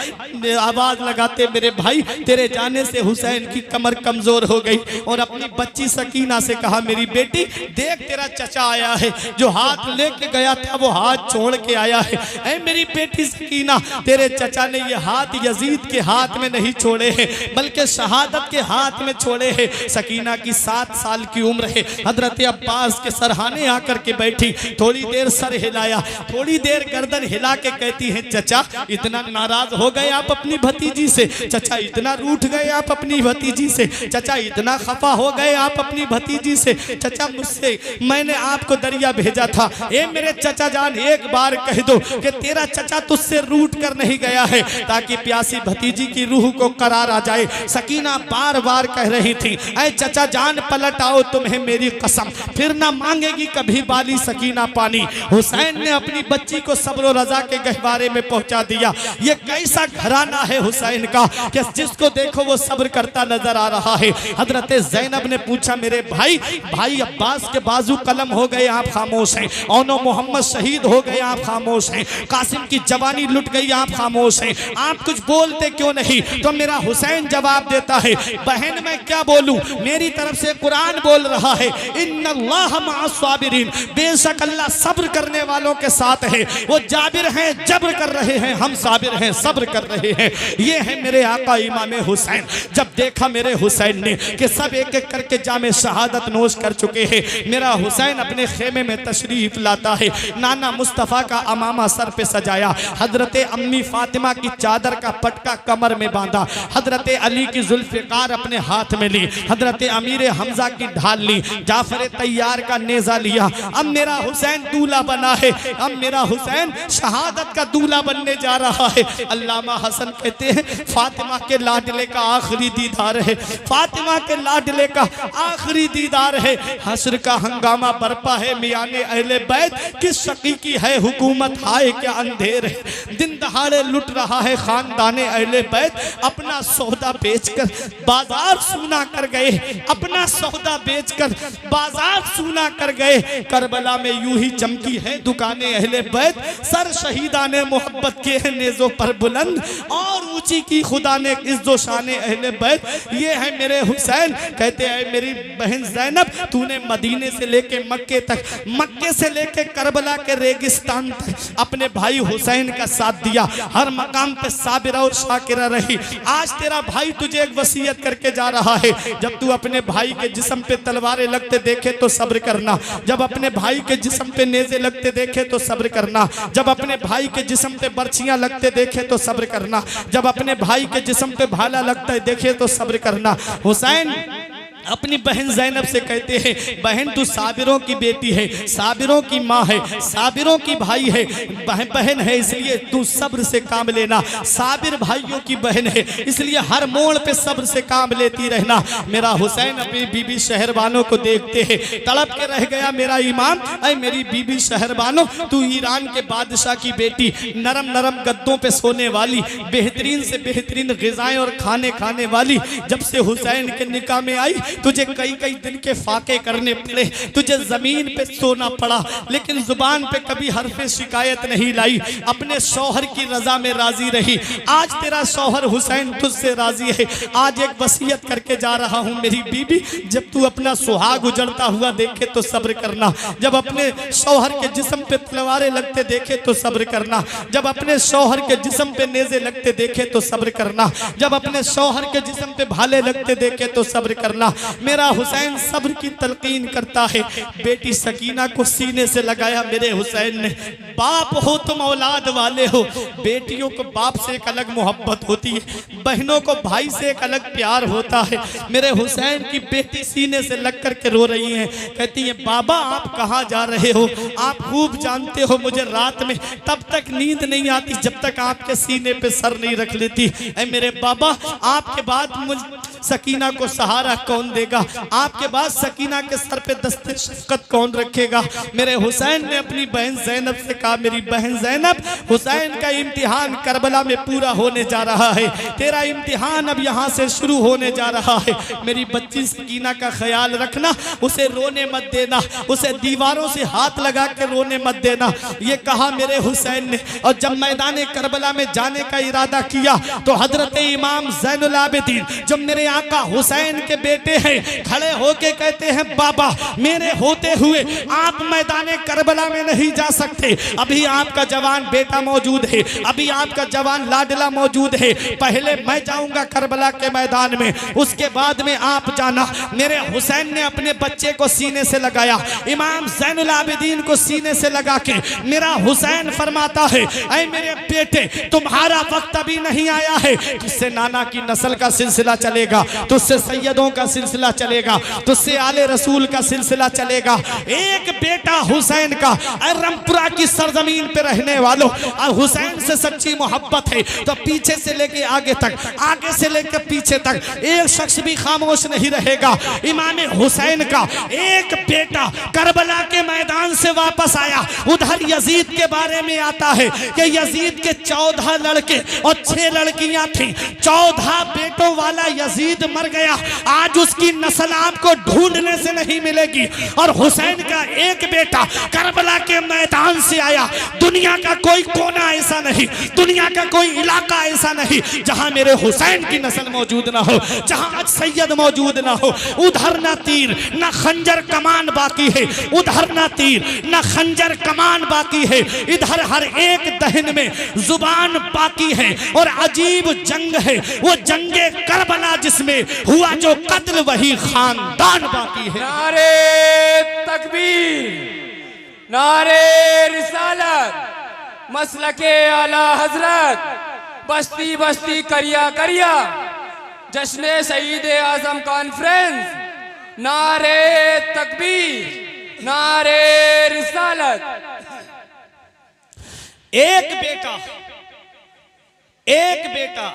आवाज लगाते मेरे भाई तेरे जाने से हुसैन की कमर कमजोर हो गई। और अपनी बच्ची सकीना से कहा, मेरी बेटी देख तेरा चचा आया है, जो हाथ लेके गया था वो हाथ छोड़ के आया है। ऐ मेरी बेटी सकीना, तेरे चचा ने ये हाथ यजीद के हाथ में नहीं छोड़े हैं बल्कि शहादत के हाथ में छोड़े हैं। सकीना की 7 साल की उम्र है। हजरत अब्बास के सरहाने आकर के बैठी, थोड़ी देर सर हिलाया, थोड़ी देर गर्दन हिला के कहती है, चचा इतना नाराज हो गए आप अपनी भतीजी से, चचा इतना रूठ गए आप अपनी भतीजी से, चचा इतना खफा हो गए आप अपनी भतीजी से, चचा मुझसे मैंने आपको दरिया भेजा था। ए मेरे चचा जान एक बार कह दो कि तेरा चचा तुझसे रूठ कर नहीं गया है ताकि प्यासी भतीजी की रूह को करार आ जाए। सकीना बार बार कह रही थी, ऐ चचा जान पलट आओ, तुम्हें मेरी कसम फिर ना मांगेगी कभी बाली सकीना पानी। हुसैन ने अपनी बच्ची को सब्र रजा के गहवारे में पहुंचा दिया। ये कैसा घराना है हुसैन का कि जिसको देखो वो सब्र करता नजर आ रहा है। हजरत ज़ैनब ने पूछा मेरे भाई अब्बास के बाजू कलम हो गए आप खामोश हैं, औनो मोहम्मद शहीद हो गए आप खामोश हैं, कासिम की जवानी लुट गई आप खामोश हैं, आप कुछ बोलते क्यों नहीं? तो मेरा हुसैन जवाब देता है बहन मैं क्या बोलूं, मेरी तरफ से कुरान बोल रहा है इन्नल्लाह मअस्साबिरीन, बेशक अल्लाह सब्र करने वालों के साथ है। वो जाबिर हैं जब्र कर रहे हैं, हम साबिर हैं सब्र कर रहे हैं। ये है मेरे आका इमाम हुसैन। जब देखा मेरे हुसैन ने कि सब एक एक करके जामे शहादत नोश कर चुके हैं, मेरा हुसैन अपने खेमे में तशरीफ लाता है। नाना मुस्तफ़ा का अमामा सर पे सजाया, हजरत अम्मी फातिमा की चादर का पटका कमर में बांधा, हजरत अली की जुल्फ़िकार अपने हाथ में ली, हजरत अमीर हमजा की ढाल ली, जाफर तैयार का नेजा लिया। अब मेरा हुसैन दूल्हा बना है, अब मेरा हुसैन शहादत का दूल्हा बनने जा रहा है। अल्लामा हसन कहते हैं फातिमा के लाडले का आखिरी दीदार है, फातिमा के लाडले का आखिरी दीदार है। हश्र का हंगामा बरपा है, मियाने अहले बैत किस शकी की है हुकूमत, हाय क्या अंधेर है, दिन दहाड़े लुट रहा है खानदाने अहले बैत, अपना सौदा बेचकर बाजार सूना कर गए, अपना सौदा बेचकर बाजार सूना कर गए। करबला में यूं ही चमकी है दुकानें अहले बैत, सर शहीदाने मोहब्बत के नेज़ों पर बुलंद, और ऊंची की खुदा ने इज्जो शाने अहले बैत। ये है मेरे हुसैन। कहते हैं मेरी बहन ज़ैनब तूने मदीने से लेके मक्के तक, मक्के से लेके करबला के रेगिस्तान तक अपने भाई हुसैन का साथ दिया, हर मकाम पे साबिरा और शाकिरा रही। आज तेरा भाई तुझे एक वसीयत करके जा रहा है, जब तू अपने भाई के जिस्म पे तलवारें लगते देखे तो सब्र करना, जब अपने भाई के जिस्म पे नेज़े लगते देखे तो सब्र करना, जब अपने भाई के जिस्म पे बर्छियां लगते देखे तो सब्र करना, जब अपने भाई के जिस्म पे भाला लगता है देखे तो सब्र करना। हुसैन अपनी बहन ज़ैनब से कहते हैं बहन तू साबिरों की बेटी है, साबिरों की माँ है, साबिरों की भाई है, बहन है, इसलिए तू सब्र से काम लेना। साबिर भाइयों की बहन है, इसलिए हर मोड़ पे सब्र से काम लेती रहना। मेरा हुसैन अपनी बीबी शहरबानों को देखते हैं तड़प के रह गया मेरा इमाम, ऐ मेरी बीबी शहरबानों तू ईरान के बादशाह की बेटी, नरम नरम गद्दों पे सोने वाली, बेहतरीन से बेहतरीन ग़िज़ाएं और खाने खाने वाली, जब से हुसैन के निकाह में आई तुझे कई कई दिन के फाके करने पड़े, तुझे जमीन पे सोना पड़ा, लेकिन जुबान पे कभी हरफे शिकायत नहीं लाई, अपने शौहर की रजा में राजी रही। आज तेरा शौहर हुसैन तुझसे राजी है। आज एक वसीयत करके जा रहा हूँ मेरी बीबी, जब तू अपना सुहाग उजड़ता हुआ देखे तो सब्र करना, जब अपने शौहर के जिस्म पे तलवारें लगते देखे तो सब्र करना, जब अपने शौहर के जिस्म पे नेज़े लगते देखे तो सब्र करना, जब अपने शौहर के जिस्म पे भाले लगते देखे तो सब्र करना। मेरा हुसैन सब्र की तलकीन करता है। बेटी सकीना को सीने से लगाया मेरे हुसैन ने। बाप हो तुम औलाद वाले हो, बेटियों को बाप से एक अलग मोहब्बत होती है, बहनों को भाई से एक अलग प्यार होता है। मेरे हुसैन की बेटी सीने से लग कर के रो रही है, कहती है बाबा आप कहाँ जा रहे हो, आप खूब जानते हो मुझे रात में तब तक नींद नहीं आती जब तक आपके सीने पे सर नहीं रख लेती। ऐ मेरे बाबा आपके बाद मुझ सकीना को सहारा कौन देगा, आपके बाद सकीना के सर पे दस्ते शफ़क़त कौन रखेगा। मेरे हुसैन ने अपनी बहन ज़ैनब से कहा मेरी बहन ज़ैनब हुसैन का इम्तिहान करबला में पूरा होने जा रहा है, तेरा इम्तिहान अब यहाँ से शुरू होने जा रहा है। मेरी बच्ची सकीना का ख्याल रखना, उसे रोने मत देना, उसे दीवारों से हाथ लगा के रोने मत देना। ये कहा मेरे हुसैन ने। और जब मैदान करबला में जाने का इरादा किया तो हजरत इमाम ज़ैनुल आबिदीन जब मेरे आका हुसैन के बेटे हैं खड़े होके कहते हैं बाबा मेरे होते हुए आप मैदान करबला में नहीं जा सकते, अभी आपका जवान बेटा मौजूद है, अभी आपका जवान लाडला मौजूद है, पहले मैं जाऊंगा करबला के मैदान में, उसके बाद में आप जाना। मेरे हुसैन ने अपने बच्चे को सीने से लगाया, इमाम ज़ैनुल आबिदीन को सीने से लगा के मेरा हुसैन फरमाता है ऐ मेरे बेटे तुम्हारा वक्त अभी नहीं आया है जिससे नाना की नस्ल का सिलसिला चलेगा, तुझसे सैयदों का सिलसिला चलेगा, तुझसे आले रसूल का सिलसिला चलेगा। एक बेटा हुसैन का, रमपुरा की सरजमीन पे रहने वालों, और हुसैन से सच्ची मोहब्बत है तो पीछे से लेके आगे तक, आगे से लेकर पीछे तक एक शख्स भी खामोश नहीं रहेगा। इमाम हुसैन का एक बेटा करबला के मैदान से वापस आया। उधर यजीद के बारे में आता है कि यजीद के 14 लड़के और 6 लड़कियां थीं। 14 बेटों वाला यजीद मर गया। आज उसकी नस्ल आपको ढूंढने से नहीं मिलेगी। और हुसैन का एक बेटा करबला के मैदान से आया। दुनिया का कोई कोना ऐसा नहीं, दुनिया का कोई इलाका ऐसा नहीं जहां मेरे हुसैन की नस्ल मौजूद ना हो, जहां आज सैयद मौजूद ना हो। उधर ना तीर ना खंजर कमान बाकी है, उधर ना तीर ना खंजर कमान बाकी है, इधर हर एक दहन में जुबान बाकी है। और अजीब जंग है वो जंगे करबला जिसमें हुआ जो कत्ल, वही खानदान बाकी है। नारे तकबीर, नारे रिसालत, मसलके आला हजरत, बस्ती बस्ती करिया करिया, जश्न शहीद आजम कॉन्फ्रेंस। नारे तकबीर, नारे रिसालत। एक बेटा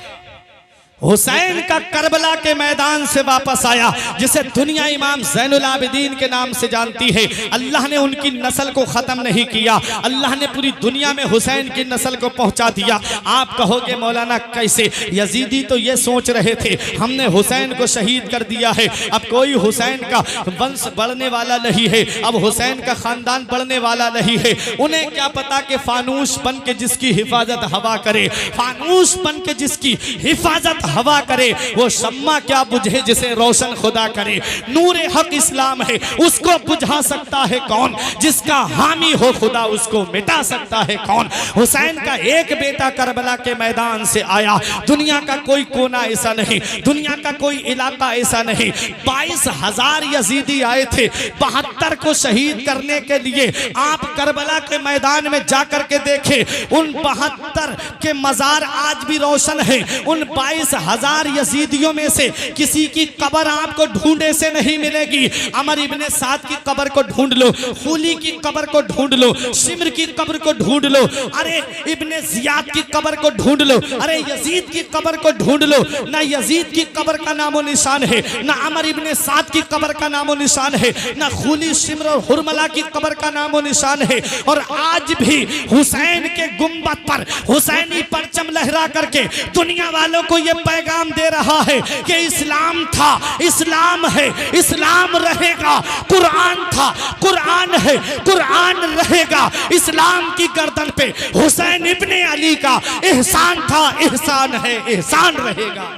हुसैन का करबला के मैदान से वापस आया, जिसे दुनिया इमाम ज़ैनुल आबिदीन के नाम से जानती है। अल्लाह ने उनकी नस्ल को ख़त्म नहीं किया, अल्लाह ने पूरी दुनिया में हुसैन की नस्ल को पहुंचा दिया। आप कहोगे मौलाना कैसे? यजीदी तो ये सोच रहे थे हमने हुसैन को शहीद कर दिया है, अब कोई हुसैन का वंश बढ़ने वाला नहीं है, अब हुसैन का ख़ानदान बढ़ने वाला नहीं है। उन्हें क्या पता कि फानूस बन के जिसकी हिफाजत हवा करे, फानूस बन के जिसकी हिफाजत हवा करे, वो शम्मा क्या बुझे जिसे रोशन खुदा करे। नूरे हक इस्लाम है, उसको बुझा सकता है कौन? जिसका हामी हो खुदा उसको मिटा सकता है कौन? हुसैन का एक बेटा करबला के मैदान से आया। दुनिया का कोई कोना ऐसा नहीं, दुनिया का कोई इलाका ऐसा नहीं। 22,000 यजीदी आए थे 72 को शहीद करने के लिए। आप करबला के मैदान में जाकर के देखे, उन 72 के मजार आज भी रोशन है। उन 22,000 यजीदियों में से किसी की कब्र आपको ढूंढे से नहीं मिलेगी। अमर इब्ने साद की कब्र को ढूंढ लो, खूली की कब्र को ढूंढ लो, शिम्र की कब्र को ढूंढ लो, अरे इब्ने जियाद की कब्र को ढूंढ लो, अरे यजीद की कब्र को ढूंढ लो। ना यजीद की कब्र का नामो निशान है, ना अमर इब्ने साद की कब्र का नामो निशान है, ना खूली, शिम्र और हुरमला की कब्र का नामो निशान है। और आज भी हुसैन के गुंबद पर हुसैनी परचम लहरा करके दुनिया वालों को यह पैगाम दे रहा है कि इस्लाम था, इस्लाम है, इस्लाम रहेगा। कुरान था, कुरान है, कुरान रहेगा। इस्लाम की गर्दन पे हुसैन इब्ने अली का एहसान था, एहसान है, एहसान रहेगा।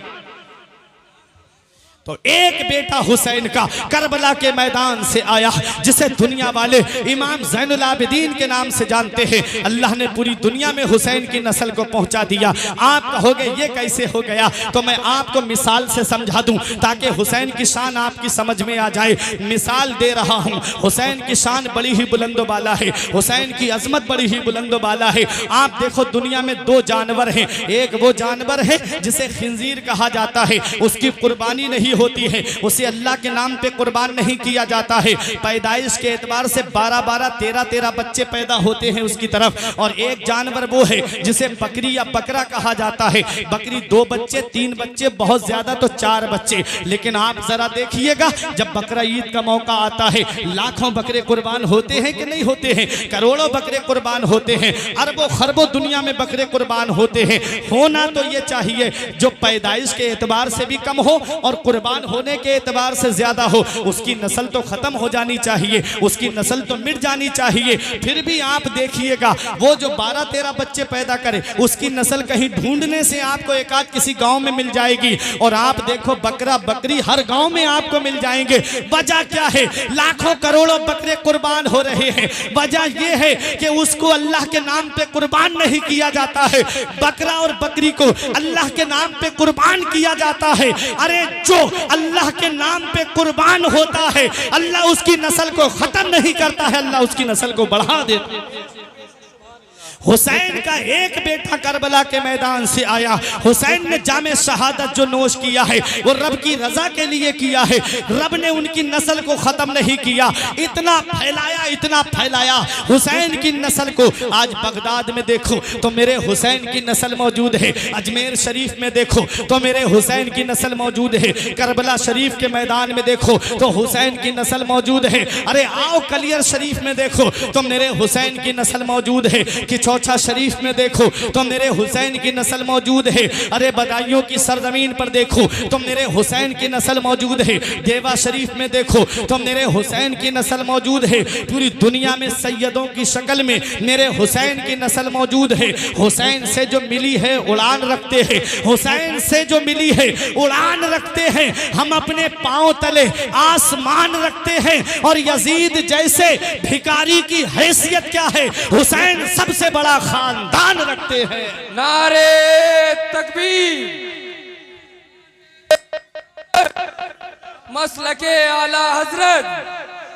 तो एक बेटा हुसैन का करबला के मैदान से आया, जिसे दुनिया वाले इमाम ज़ैनुल आबिदीन के नाम से जानते हैं। अल्लाह ने पूरी दुनिया में हुसैन की नस्ल को पहुंचा दिया। आप कहोगे ये कैसे हो गया? तो मैं आपको मिसाल से समझा दूं ताकि हुसैन की शान आपकी समझ में आ जाए। मिसाल दे रहा हूं, हुसैन की शान बड़ी ही बुलंदो बाला है, हुसैन की अजमत बड़ी ही बुलंदो बाला है। आप देखो दुनिया में 2 जानवर हैं। एक वो जानवर है जिसे खिंजीर कहा जाता है, उसकी कुर्बानी नहीं होती है, उसे अल्लाह के नाम पे कुर्बान नहीं किया जाता है। पैदाइश के एतबार से 12-12, 13-13 बच्चे पैदा होते हैं उसकी तरफ। और एक जानवर वो है जिसे बकरी या बकरा कहा जाता है। बकरी 2 बच्चे, 3 बच्चे, बहुत ज्यादा तो 4 बच्चे। लेकिन आप जरा देखिएगा, जब बकरा ईद का मौका आता है, लाखों बकरे कुर्बान होते हैं कि नहीं होते हैं? करोड़ों बकरे कुर्बान होते हैं, अरबों खरबों दुनिया में बकरे कुर्बान होते हैं। होना तो ये चाहिए जो पैदाइश के एतबार से भी कम हो और कुर्बान होने के एतबार से ज्यादा हो। उसकी नस्ल तो खत्म हो जानी चाहिए, उसकी नस्ल तो मिट जानी चाहिए। फिर भी आप देखिएगा, वो जो 12-13 बच्चे पैदा करे, उसकी नस्ल कहीं ढूंढने से आपको एक आध किसी गांव में मिल जाएगी। और आप देखो बकरा बकरी हर गांव में आपको मिल जाएंगे। वजह क्या है? लाखों करोड़ों बकरे कुर्बान हो रहे हैं। वजह यह है कि उसको अल्लाह के नाम पे कुर्बान नहीं किया जाता है। बकरा और बकरी को अल्लाह के नाम पे कुर्बान किया जाता है। अरे जो अल्लाह के नाम पे कुर्बान होता है, अल्लाह उसकी नस्ल को खत्म नहीं करता है, अल्लाह उसकी नस्ल को बढ़ा देता है। हुसैन का एक बेटा करबला के मैदान से आया। हुसैन ने जामे शहादत जो नोश किया है वो रब की रजा के लिए किया है। रब ने उनकी नस्ल को खत्म नहीं किया, इतना फैलाया हुसैन की नस्ल को। आज बगदाद में देखो तो मेरे हुसैन की नस्ल मौजूद है, अजमेर शरीफ में देखो तो मेरे हुसैन की नस्ल मौजूद है, करबला शरीफ के मैदान में देखो तो हुसैन की नस्ल मौजूद है। अरे आओ कलियर शरीफ में देखो तो मेरे हुसैन की नस्ल मौजूद है, कि चौथा शरीफ में देखो तो मेरे हुसैन की नस्ल मौजूद है। अरे बदायूं की सरजमीन पर देखो तो मेरे हुसैन की नस्ल मौजूद है। देवा शरीफ में देखो तो मेरे हुसैन की नस्ल मौजूद है। पूरी दुनिया में सैयदों की शक्ल में मेरे हुसैन की नस्ल मौजूद है। हुसैन से जो मिली है उड़ान रखते हैं, हुसैन से जो मिली है उड़ान रखते हैं। हम अपने पांव तले आसमान रखते हैं। और यजीद जैसे भिखारी की हैसियत क्या है, हुसैन सबसे बड़ा खानदान रखते हैं। नारे तकबीर, मसलके आला हजरत,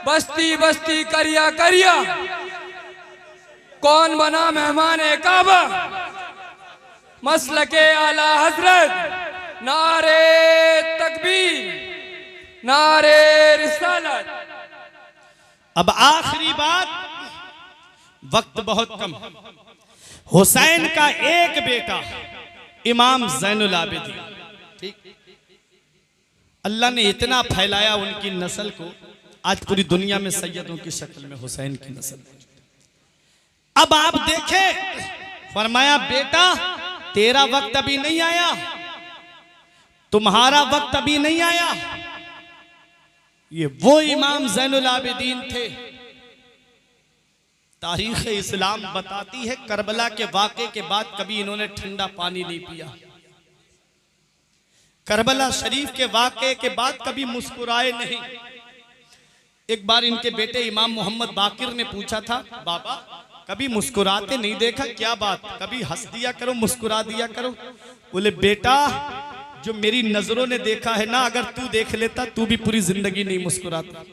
बस्ती बस्ती करिया करिया, कौन बना मेहमान काबा, मसलके आला हजरत। नारे तकबीर, नारे रिसालत। अब आखिरी बात, वक्त बहुत कम। हुसैन का एक बेटा इमाम ज़ैनुल आबिदीन, ठीक, अल्लाह ने इतना फैलाया उनकी नस्ल को, आज पूरी दुनिया में सैयदों की शक्ल में हुसैन की नस्ल। अब आप देखें, फरमाया बेटा तेरा वक्त अभी नहीं आया, तुम्हारा वक्त अभी नहीं आया। ये वो इमाम ज़ैनुल आबिदीन थे। तारीख इस्लाम बताती है करबला के वाक़े के बाद कभी इन्होंने ठंडा पानी नहीं पिया। करबला शरीफ के वाक़े के बाद कभी मुस्कुराए नहीं। एक बार इनके बेटे इमाम मोहम्मद बाकिर ने पूछा था, बाबा कभी मुस्कुराते नहीं देखा, क्या बात, कभी हंस दिया करो, मुस्कुरा दिया करो। बोले बेटा जो मेरी नजरों ने देखा है ना, अगर तू देख लेता तू भी पूरी जिंदगी नहीं मुस्कुराता।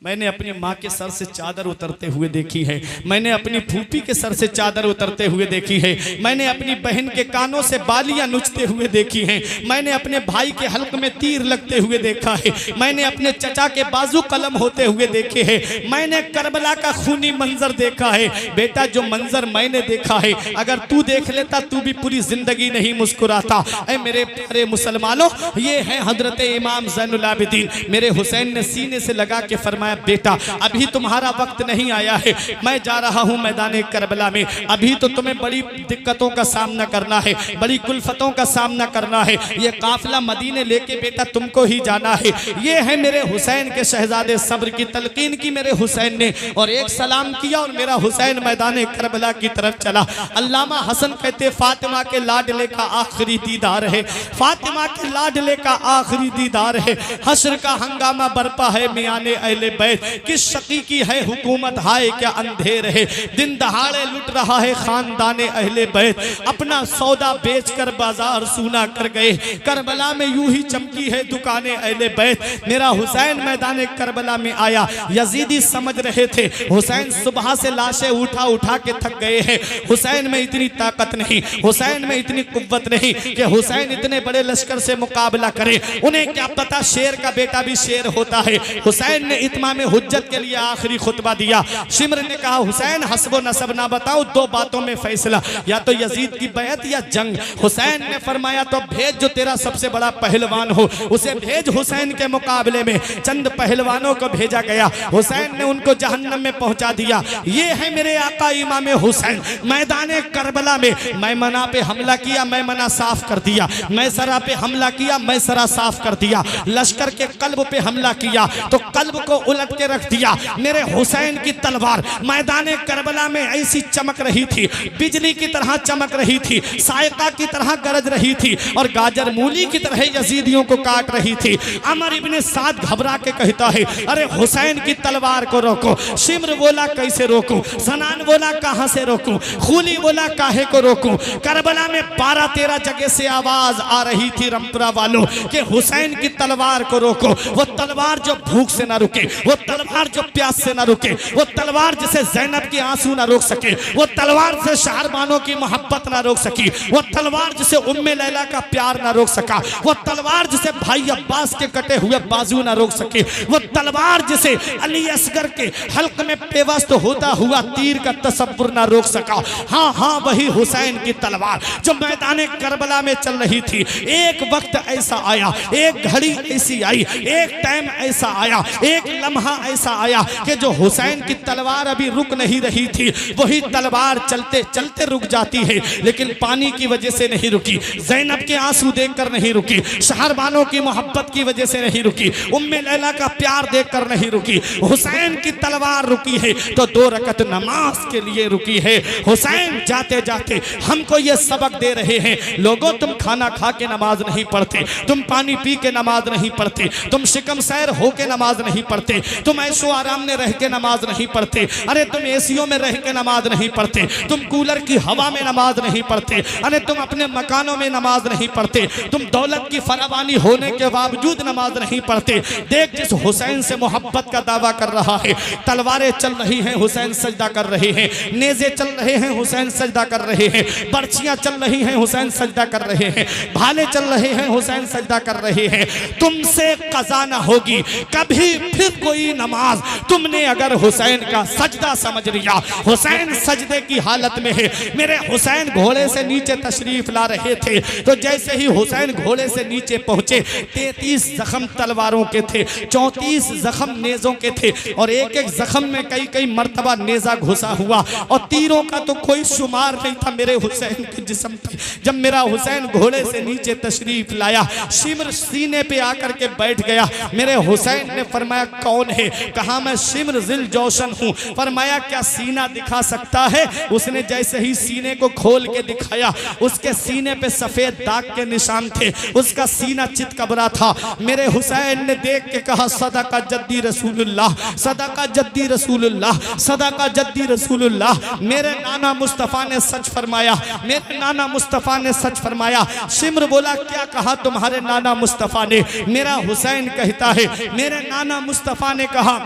मैंने अपनी माँ के सर से चादर उतरते हुए देखी है, मैंने अपनी फूफी के सर से चादर उतरते हुए देखी है, मैंने अपनी बहन के कानों से बालियां नुचते हुए देखी हैं, मैंने अपने भाई के हल्क में तीर लगते हुए देखा है, मैंने अपने चचा के बाजू कलम होते हुए देखे हैं, मैंने करबला का खूनी मंजर देखा है। बेटा जो मंजर मैंने देखा है अगर तू देख लेता तू भी पूरी जिंदगी नहीं मुस्कुराता। ऐ मेरे प्यारे मुसलमानों, ये है हजरत इमाम ज़ैनुल आबिदीन। मेरे हुसैन ने सीने से लगा के फरमाया, बेटा अभी तुम्हारा वक्त नहीं आया है, मैं जा रहा हूं मैदान करबला में, अभी तो तुम्हें बड़ी दिक्कतों का सामना करना है, बड़ी कुल्फतों का सामना करना है। ये काफिला मदीने लेके बेटा तुमको ही जाना है। ये है मेरे हुसैन के शहजादे, सब्र की तलकीन की मेरे हुसैन ने, और एक सलाम किया और मेरा हुसैन मैदान करबला की तरफ चला। अल्लामा हसन कहते फातिमा के लाडले का आखिरी दीदार है, फातिमा के लाडले का आखिरी दीदार है। हश्र का हंगामा बरपा है मियाने अहले बैत, किस शकी की है हुकूमत, हाय क्या अंधेर है, दिन दहाड़े लुट रहा है खानदाने अहले बैत, अपना सौदा बेचकर बाजार सूना कर गए, करबला में यूं ही चमकी है दुकानें अहले बैत। मेरा हुसैन मैदान करबला में आया। यजीदी समझ रहे थे हुसैन सुबह से लाशें उठा उठा के थक गए हैं, हुसैन में इतनी ताकत नहीं, हुसैन में इतनी कुव्वत नहीं कि हुसैन इतने बड़े लश्कर से मुकाबला करे। उन्हें क्या पता शेर का बेटा भी शेर होता है। हुसैन ने इत्माम में हुज्जत के लिए आखिरी खुतबा दिया। शिमर ने कहा हुसैन हस्बो नसब ना बताओ, दो बातों में फैसला, या तो यजीद की बैत या जंग। हुसैन ने फरमाया तो भेज जो तेरा सबसे बड़ा पहलवान हो, उसे भेज। हुसैन के मुकाबले में चंद पहलवानों को भेजा गया, हुसैन ने उनको जहन्नम में पहुंचा दिया। ये है मेरे आका इमाम हुसैन मैदान करबला में। मैमना पे हमला किया, मैमना साफ कर दिया, मैसरा पे हमला किया, मैसरा साफ कर दिया, लश्कर के कल्ब पे हमला किया तो कल्ब को उलट के रख दिया। मेरे हुसैन की तलवार मैदान करबला में ऐसी चमक रही थी, बिजली की तरह चमक रही थी, सायका की तरह गरज रही थी और गाजर मूली की तरह यजीदियों को काट रही थी। अमर इब्ने साद घबरा के कहता है, अरे हुसैन की तलवार को रोको। शिमर बोला कैसे रोकूं, सनान बोला कहां से रोकूं, खूली बोला काहे को रोकूं। करबला में 12-13 जगह से आवाज आ रही थी रमपुरा वालों के हुसैन की तलवार को रोको। वो तलवार जो भूख से ना रुके, वो तलवार जो प्यास से ना रुके, वो तलवार जिसे ज़ैनब के आंसू ना रोक सके, वो तलवार से शहरबानों की मोहब्बत ना रोक सकी, वो तलवार जिसे उम्मे लैला का प्यार ना रोक सका, वो तलवार जिसे भाई अब्बास के कटे हुए बाजू ना रोक सके, वो तलवार जिसे अली असगर के हल्क में पेवस्त होता हुआ तीर का तसव्वुर ना रोक सका। हाँ हाँ, वही हुसैन की तलवार जो मैदान करबला में चल रही थी। एक वक्त ऐसा आया, एक घड़ी ऐसी आई, एक टाइम ऐसा आया, एक लम्हा ऐसा आया कि जो हुसैन की तलवार अभी रुक नहीं रही थी, वही तलवार चलते चलते रुक जाती है, लेकिन पानी की वजह से नहीं रुकी, ज़ैनब के आंसू देखकर नहीं रुकी, शहरबानों की मोहब्बत की वजह से नहीं रुकी, उम्मे लैला का प्यार देखकर नहीं रुकी। हुसैन की तलवार रुकी है तो 2 रकत नमाज के लिए रुकी है। हुसैन जाते जाते हमको ये सबक दे रहे हैं, लोगों तुम खाना खा के नमाज नहीं पढ़ते, तुम पानी पी के नमाज नहीं पढ़ते, तुम शिकम सैर हो के नमाज नहीं पढ़ते, तुम ऐशो आराम में रह के नमाज नहीं पढ़ते, अरे तुम एसियों में रह के नमाज नहीं पढ़ते, तुम कूलर की हवा में नमाज नहीं पढ़ते, अरे तुम अपने मकानों में नमाज नहीं पढ़ते, तुम दौलत की फरावानी होने के बावजूद नमाज नहीं पढ़ते। देख, जिस हुसैन से मोहब्बत का दावा कर रहा है, तलवारें चल रही हैं, हुसैन सजदा कर रहे हैं, नेज़े चल रहे हैं, हुसैन सजदा कर रहे हैं, बर्छियां चल रही हैं, हुसैन सजदा कर रहे हैं, भाले चल रहे हैं, हुसैन सजदा कर रहे हैं। तुमसे कज़ा न होगी कभी फिर कोई नमाज, तुमने अगर हुसैन का सजदा समझ लिया। हुसैन सजदे की हालत में है। मेरे हुसैन घोड़े से नीचे तशरीफ ला रहे थे तो जैसे ही हुसैन घोड़े से नीचे पहुंचे, 33 जख्म तलवारों के थे, 34 जख्म नेज़ों के थे, और एक एक जख्म में कई कई मर्तबा नेज़ा घुसा हुआ, और तीरों का तो कोई शुमार नहीं था मेरे हुसैन के जिस्म पे। जब मेरा हुसैन घोड़े से नीचे तशरीफ लाया, शिम्र सीने पे आकर के बैठ गया। मेरे हुसैन ने फरमाया कौन है? कहा मैं शिम्र जिल जोशन हूँ। फरमाया क्या सीना दिखा सकता है? उसने जैसे ही सीने को खोल के दिखाया, उसके सीने पे सफेद दाग के निशान थे, उसका सीना चितकबरा था। मेरे हुसैन ने देख के कहा सदाका जद्दी रसूलुल्लाह, सदाका जद्दी रसूलुल्लाह, सदाका जद्दी रसूलुल्लाह। मेरे नाना मुस्तफ़ा ने सच फरमाया, मेरे नाना मुस्तफ़ा ने सच फरमाया। शिम्र बोला क्या कहा तुम्हारे नाना मुस्तफ़ा ने? मेरा हुसैन कहता है मेरे नाना मुस्तफ़ा ने कहा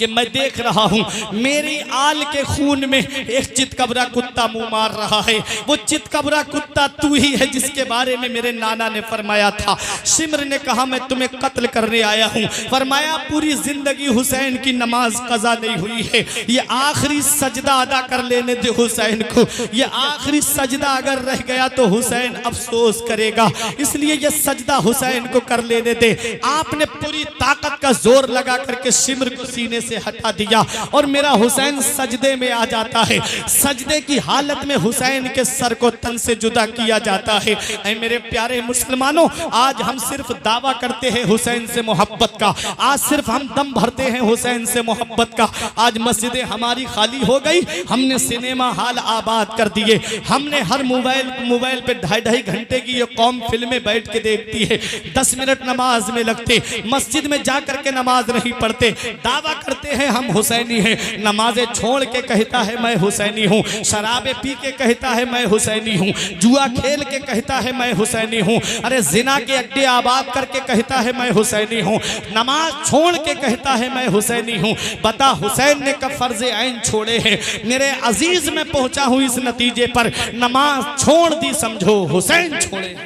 कि मैं देख रहा हूं मेरी आल के खून में एक चितकबरा कुत्ता मुंह मार रहा है। वो चितकबरा कुत्ता तू ही है जिसके बारे में मेरे नाना ने फरमाया था। शिम्र ने कहा मैं तुम्हें कत्ल करने आया हूं। फरमाया पूरी जिंदगी हुसैन की नमाज कज़ा नहीं हुई है, ये आखिरी सजदा अदा कर लेने दे हुसैन को। ये आखिरी सजदा अगर रह गया तो हुसैन अफसोस करेगा, इसलिए ये सजदा हुसैन को कर लेने दे। आपने पूरी ताकत का जोर लगा करके शिम्र को सीने से हटा दिया और मेरा हुसैन सजदे में आ जाता है। सजदे की हालत में हुसैन के सर को तन से जुदा किया जाता है। ऐ मेरे प्यारे मुसलमानों, आज हम सिर्फ दावा करते हैं हुसैन से मोहब्बत का, आज सिर्फ हम दम भरते हैं हुसैन से मोहब्बत का। आज मस्जिदें हमारी खाली हो गई, हमने सिनेमा हॉल आबाद कर दिए, हमने हर मोबाइल पे 2.5 घंटे की ये कौम फिल्में बैठ के देखती है, 10 मिनट नमाज में लगते, मस्जिद में जाकर के नमाज नहीं पढ़ते। दावा करते हैं हम हुसैनी हैं, नमाजें छोड़ के कहता है मैं हुसैनी हूँ, शराबे पी के कहता है मैं हुसैनी हूँ, जुआ खेल के कहता है मैं हुसैनी हूँ, अरे जिना के अड्डे आबाद करके कहता है मैं हुसैनी हूँ, नमाज छोड़ के कहता है मैं हुसैनी हूँ। बता हुसैन ने कब फर्ज ऐन छोड़े हैं? मेरे अजीज में पहुंचा हूँ इस नतीजे पर, नमाज छोड़ दी समझो हुसैन छोड़े।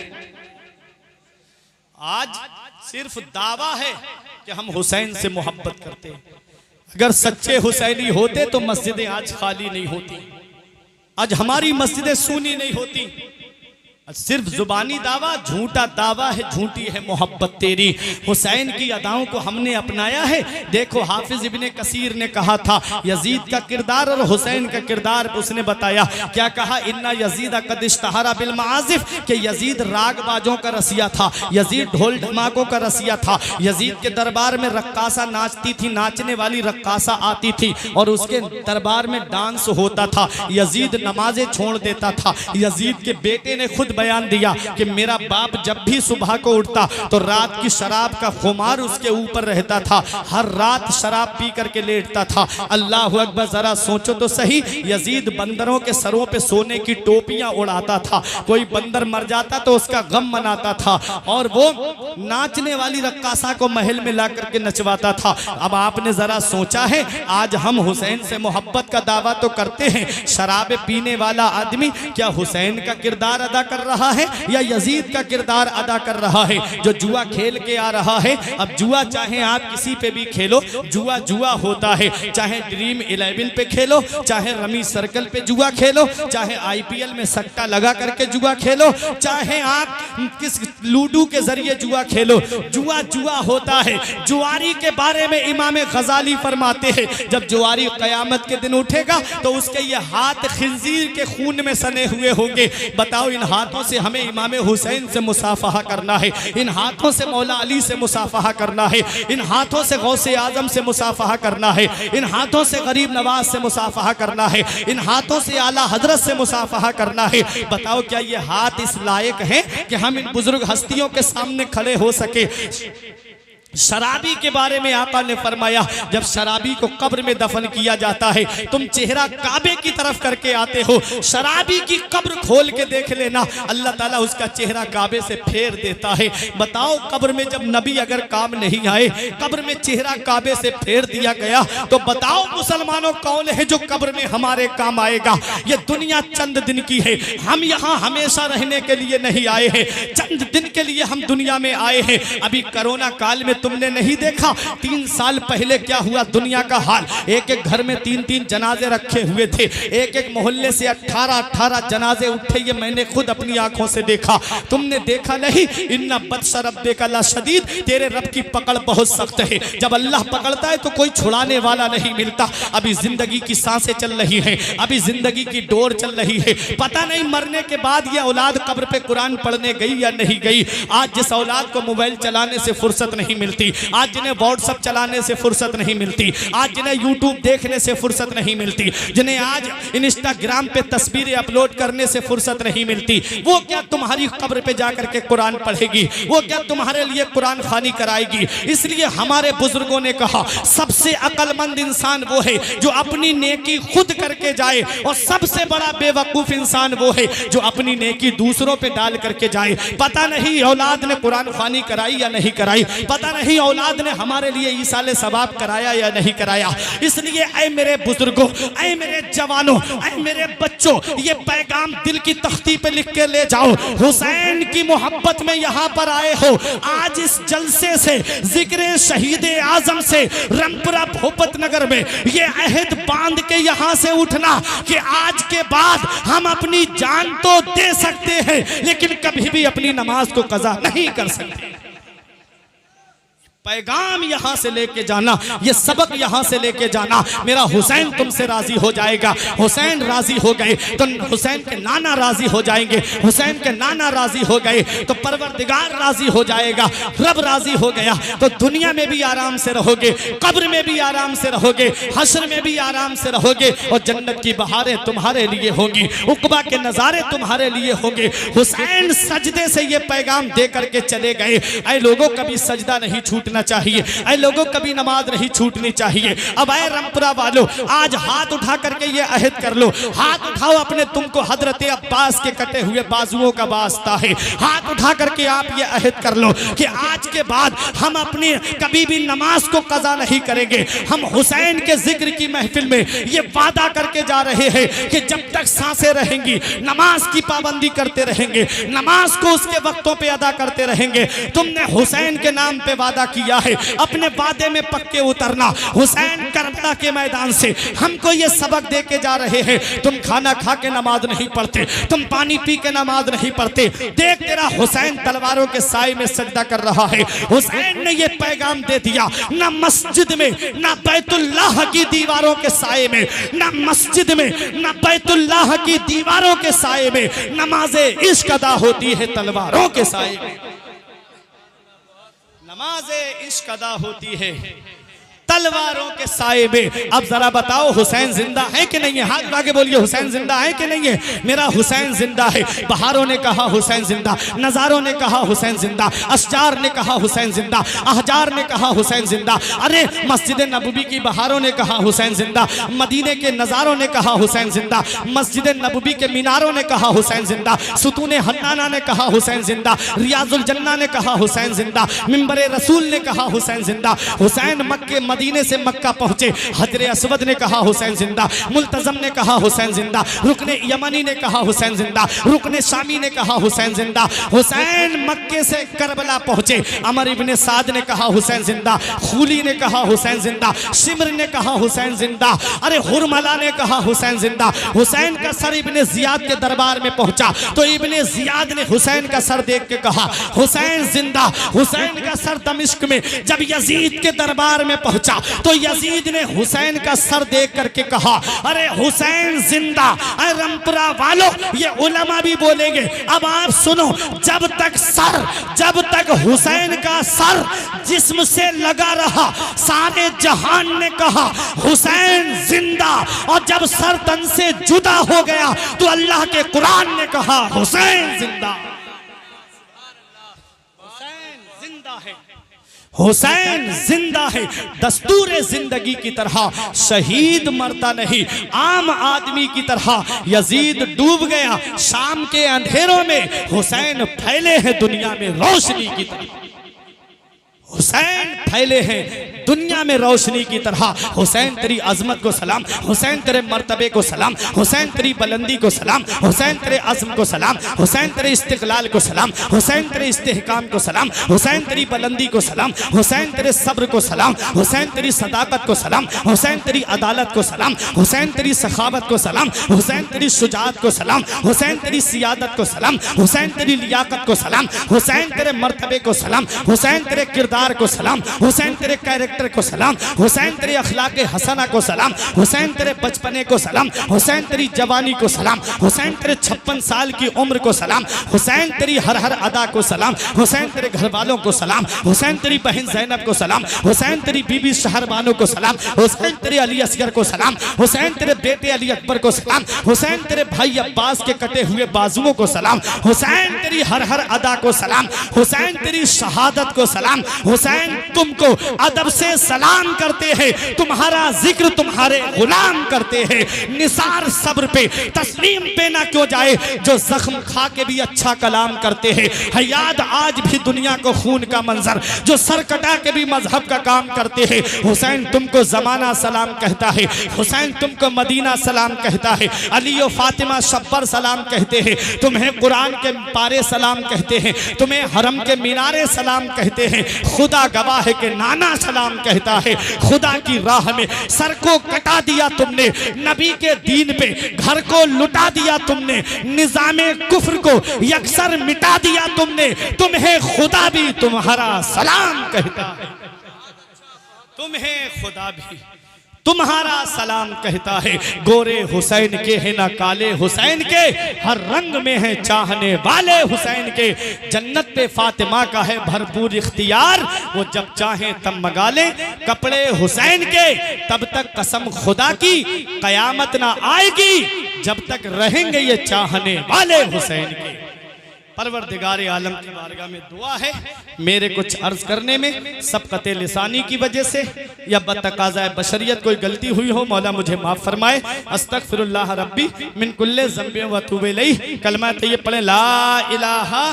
आज सिर्फ दावा है कि हम हुसैन से मोहब्बत करते हैं। अगर सच्चे हुसैनी होते तो मस्जिदें आज खाली नहीं होती, आज हमारी मस्जिदें सूनी नहीं होती। सिर्फ जुबानी दावा झूठा दावा है, झूठी है मोहब्बत तेरी। हुसैन की अदाओं को हमने अपनाया है। देखो हाफिज इब्ने कसीर ने कहा था यजीद का किरदार और हुसैन का किरदार उसने बताया। क्या कहा? इन्ना यजीद कद इश्तहरा बिल माजिफ, कि यजीद राग बाजों का रसिया था, यजीद ढोल ढमाकों का रसिया था। यजीद के दरबार में रक्कासा नाचती थी, नाचने वाली रक्कासा आती थी और उसके दरबार में डांस होता था। यजीद नमाजें छोड़ देता था। यजीद के बेटे ने खुद बयान दिया कि मेरा बाप जब भी सुबह को उठता तो रात की शराब का खुमार उसके ऊपर रहता था, हर रात शराब पी करके लेटता था। अल्लाह अकबर, जरा सोचो तो सही, यजीद बंदरों के सरों पे सोने की टोपियां उड़ाता था, कोई बंदर मर जाता तो उसका गम मनाता था, और वो नाचने वाली रक्कासा को महल में ला करके नचवाता था। अब आपने जरा सोचा है, आज हम हुसैन से मोहब्बत का दावा तो करते हैं, शराब पीने वाला आदमी क्या हुसैन का किरदार अदा कर रहा है या यजीद का किरदार अदा कर रहा है, जो जुआ खेल के आ रहा है। अब जुआ चाहे आप किसी पे भी खेलो, जुआ जुआ होता है, चाहे ड्रीम 11 पे खेलो, चाहे रमी सर्कल पे जुआ खेलो, चाहे IPL में सट्टा लगा करके जुआ खेलो, चाहे आप किस लूडो के जरिए जुआ खेलो, जुआ जुआ होता है। जुआरी के बारे में इमाम गजाली फरमाते हैं, जब जुआरी कयामत के दिन उठेगा तो उसके ये हाथ खिंजीर के खून में सने हुए होंगे। बताओ, इन हाथों से हमें इमाम हुसैन से मुसाफहा करना है, इन हाथों से मौला अली से मुसाफहा करना है, इन हाथों से गौसे आजम से मुसाफहा करना है, इन हाथों से गरीब नवाज से मुसाफहा करना है, इन हाथों से आला हजरत से मुसाफहा करना है। बताओ, क्या ये हाथ इस लायक हैं कि हम इन बुजुर्ग हस्तियों के सामने खड़े हो सके? शराबी के बारे में आका ने फरमाया, जब शराबी को कब्र में दफन किया जाता है, तुम चेहरा काबे की तरफ करके आते हो, शराबी की कब्र खोल के देख लेना, अल्लाह ताला उसका चेहरा काबे से फेर देता है। बताओ, कब्र में जब नबी अगर काम नहीं आए, कब्र में चेहरा काबे से फेर दिया गया, तो बताओ मुसलमानों, कौन है जो कब्र में हमारे काम आएगा? ये दुनिया चंद दिन की है, हम यहाँ हमेशा रहने के लिए नहीं आए हैं, चंद दिन के लिए हम दुनिया में आए हैं। अभी कोरोना काल में तुमने नहीं देखा 3 साल पहले क्या हुआ दुनिया का हाल? एक एक घर में 3-3 जनाजे रखे हुए थे, एक एक मोहल्ले से 18-18 जनाजे उठे, ये मैंने खुद अपनी आंखों से देखा। तुमने देखा नहीं? इन्ना बत्शा रब्बिका लशदीद, तेरे रब की पकड़ बहुत सख्त है, जब अल्लाह पकड़ता है तो कोई छुड़ाने वाला नहीं मिलता। अभी जिंदगी की सांसें चल रही हैं, अभी जिंदगी की डोर चल रही है, पता नहीं मरने के बाद ये औलाद कब्र पे कुरान पढ़ने गई या नहीं गई। आज जिस औलाद को मोबाइल चलाने से फुर्सत नहीं मिलती, आज जिन्हें व्हाट्सएप चलाने से फुर्सत नहीं मिलती, आज जिन्हें यूट्यूब देखने से फुर्सत नहीं मिलती, जिन्हें आज इंस्टाग्राम पे तस्वीरें अपलोड करने से फुर्सत नहीं मिलती, वो क्या तुम्हारी कब्र पे जाकर के कुरान पढ़ेगी? वो क्या तुम्हारे लिए कुरान खानी कराएगी? इसलिए हमारे बुजुर्गों ने कहा, सबसे अक्लमंद इंसान वो है जो अपनी नेकी खुद करके जाए, और सबसे बड़ा बेवकूफ इंसान वो है जो अपनी नेकी दूसरों पे डाल करके जाए। पता नहीं औलाद ने कुरान खानी कराई या नहीं कराई, पता नहीं औलाद ने हमारे लिए ईसाले सवाब कराया या नहीं कराया। इसलिए ऐ मेरे बुजुर्गों, ऐ मेरे जवानों, ऐ मेरे बच्चों, ये पैगाम दिल की तख्ती पे लिख के ले जाओ। हुसैन की मोहब्बत में यहाँ पर आए हो, आज इस जलसे से, जिक्र शहीद आजम से, रामपुरा भोपत नगर में ये अहद बांध के यहाँ से उठना कि आज के बाद हम अपनी जान तो दे सकते हैं, लेकिन कभी भी अपनी नमाज को कज़ा नहीं कर सकते। पैगाम यहां से लेके जाना, ये सबक यहां से लेके जाना। मेरा हुसैन तुमसे राजी हो जाएगा। हुसैन राजी हो गए तो हुसैन के नाना राजी हो जाएंगे, हुसैन के नाना राजी हो गए तो परवरदिगार राजी हो जाएगा। रब राजी हो गया तो दुनिया में भी आराम से रहोगे, कब्र में भी आराम से रहोगे, हश्र में भी आराम से रहोगे, और जन्नत की बहारें तुम्हारे लिए होंगी, उक़बा के नज़ारे तुम्हारे लिए होंगे। हुसैन सजदे से ये पैगाम दे करके चले गए, ऐ लोगों कभी सजदा नहीं छूटना चाहिए, ऐ लोगों कभी नमाज नहीं छूटनी चाहिए। अब ऐ रामपुरा वालों, आज हाथ उठा करके ये अहद कर लो, हाथ उठाओ अपने, तुमको हजरत अब्बास के कटे हुए बाजुओं का वास्ता है, हाथ उठा करके आप ये अहद कर लो कि आज के बाद हम अपनी कभी भी नमाज को कज़ा नहीं करेंगे। हम हुसैन के जिक्र की महफिल में ये वादा करके जा रहे हैं कि जब तक सांसें रहेंगी नमाज की पाबंदी करते रहेंगे, नमाज को उसके वक्तों पे अदा करते रहेंगे। तुमने हुसैन के नाम पे वादा किया है, अपने वादे में पक्के उतरना। हुसैन करबला के मैदान से हमको ये सबक दे के जा रहे हैं, तुम खाना खा के नमाज नहीं पढ़ते, तुम पानी पी के नमाज नहीं पढ़ते। देख तेरा हुसैन तलवारों के साए में सजदा कर रहा है। हुसैन ने ये पैगाम दे दिया, ना मस्जिद में, ना बैतुल्लाह की दीवारों के साए में, ना मस्जिद में, ना बैतुल्लाह की दीवारों के साए में नमाज़े इश्क अदा होती है तलवारों के साए में। नमाज़े इश्क अदा होती है तलवारों के साए में। अब जरा बताओ हुसैन जिंदा है कि नहीं है? हाथ उठा के बोलिए हुसैन जिंदा है कि नहीं है? मेरा हुसैन जिंदा है। बहारों ने कहा हुसैन जिंदा, नजारों ने कहा हुसैन जिंदा, अशजार ने कहा हुसैन जिंदा, अहजार ने कहा हुसैन जिंदा। अरे मस्जिद नबवी की बहारों ने कहा हुसैन जिंदा, मदीने के नजारों ने कहा हुसैन जिंदा, मस्जिद नबवी के मीनारों ने कहा हुसैन जिंदा, सुतून हन्नाना ने कहा हुसैन जिंदा, रियाजुल जन्ना ने कहा हुसैन जिंदा, मिंबर रसूल ने कहा हुसैन जिंदा। हुसैन मक्के मदीने से मक्का पहुंचे, हजरे अस्वद ने कहा हुसैन जिंदा, मुल्तजम ने कहा हुसैन जिंदा, रुकने यमनी ने कहा हुसैन जिंदा, रुकने शामी ने कहा हुसैन जिंदा। हुसैन मक्के से करबला पहुंचे, अमर इब्ने साद ने कहा हुसैन जिंदा, खूली ने कहा हुसैन जिंदा, शिमर ने कहा हुसैन जिंदा, अरे हुरमला ने कहा हुसैन जिंदा। हुसैन का सर इब्ने जियाद के दरबार में पहुंचा तो इब्ने जियाद ने हुसैन का सर देख के कहा हुसैन जिंदा। हुसैन का सर दमिश्क में जब यजीद के दरबार में पहुंचा तो यजीद ने हुसैन का सर देख करके कहा अरे हुसैन जिंदा। अरे रमपुरा वालों, ये उलमा भी बोलेंगे। अब आप सुनो, जब तक हुसैन का सर जिस्म से लगा रहा सारे जहान ने कहा हुसैन जिंदा, और जब सर तन से जुदा हो गया तो अल्लाह के कुरान ने कहा हुसैन जिंदा। हुसैन जिंदा है, हुसैन जिंदा है। दस्तूर जिंदगी की तरह शहीद मरता नहीं, आम आदमी की तरह यजीद डूब गया शाम के अंधेरों में, हुसैन फैले हैं दुनिया में रोशनी की तरह। हुसैन फैले हैं दुनिया में रोशनी की तरह। हुसैन तेरी अजमत को सलाम, हुसैन तेरे मर्तबे को सलाम, हुसैन तेरी बुलंदी को सलाम, हुसैन तेरे अज़्म को सलाम, हुसैन तेरे इस्तिक़लाल को सलाम, हुसैन तेरे इस्तेहकाम को सलाम, हुसैन तेरी बुलंदी को सलाम, हुसैन तेरे सब्र को सलाम, हुसैन तेरी सदाकत को सलाम, हुसैन तेरी अदालत को सलाम, हुसैन तेरी सखावत को सलाम, हुसैन तेरी शुजाअत को सलाम, हुसैन तेरी सियादत को सलाम, हुसैन तेरी लियाकत को सलाम, हुसैन तेरे मर्तबे को सलाम, हुसैन तेरे किरदार को सलाम, हुसैन तेरे कैरेक्टर को सलाम, हुसैन तेरे अखलाक हसना को सलाम, हुसैन तेरे बचपने को सलाम, हुसैन तेरी जवानी को सलाम, हुसैन तेरे 56 साल की उम्र को सलाम, हुसैन तेरी हर अदा को सलाम, हुसैन तेरे घर वालों को सलाम, हुसैन तेरी बहन ज़ैनब को सलाम, हुसैन तेरी बीबी शहरबानो को सलाम, हुसैन तेरे अली असगर को सलाम, हुसैन तेरे बेटे अली अकबर को सलाम, हुसैन तेरे भाई अब्बास के कटे हुए बाजुओं को सलाम, हुसैन तेरी हर अदा को सलाम, हुसैन तेरी शहादत को सलाम। हुसैन तुमको अदब से सलाम करते हैं, तुम्हारा जिक्र तुम्हारे गुलाम करते हैं। निसार सब्र पे तस्लीम पे ना क्यों जाए जो जख्म खा के भी अच्छा कलाम करते हैं। है याद आज भी दुनिया को खून का मंजर जो सर कटा के भी मजहब का काम करते हैं। हुसैन तुमको जमाना सलाम कहता है, हुसैन तुमको मदीना सलाम कहता है, अली और फातिमा शब्बर सलाम कहते हैं, तुम्हें कुरान के पारे सलाम कहते हैं, तुम्हें हरम के मीनारे सलाम कहते हैं। खुदा गवाह है कि नाना सलाम कहता है। खुदा की राह में सर को कटा दिया तुमने, नबी के दीन पे घर को लुटा दिया तुमने, निजामे कुफ्र को यकसर मिटा दिया तुमने। तुम्हें खुदा भी तुम्हारा सलाम कहता है, तुम्हें खुदा भी तुम्हारा सलाम कहता है। गोरे हुसैन के हैं ना काले हुसैन के, हर रंग में है चाहने वाले हुसैन के। जन्नत पे फातिमा का है भरपूर इख्तियार, वो जब चाहे तब मंगा ले कपड़े हुसैन के। तब तक कसम खुदा की कयामत ना आएगी जब तक रहेंगे ये चाहने वाले हुसैन के। परवरदिगार आलम की बारगाह में दुआ है, मेरे कुछ अर्ज करने में सबकते लिसानी की वजह से या बतकाज़ाए बशरियत कोई गलती हुई हो, मौला मुझे माफ़ फरमाए। अस्तगफिरुल्लाह रब्बी मिन कुल्ले ज़ंबि व अतूबु इलैह। कलमा तय्यब पढ़ें, ला इलाहा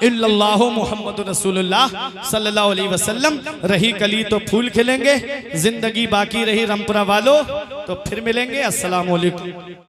इल्लल्लाहु मुहम्मदुर रसूलुल्लाह सल्लल्लाहु अलैहि वसल्लम। रही कली तो फूल खिलेंगे, जिंदगी बाकी रही रमपुरा वालों तो फिर मिलेंगे। अस्सलामु अलैकुम।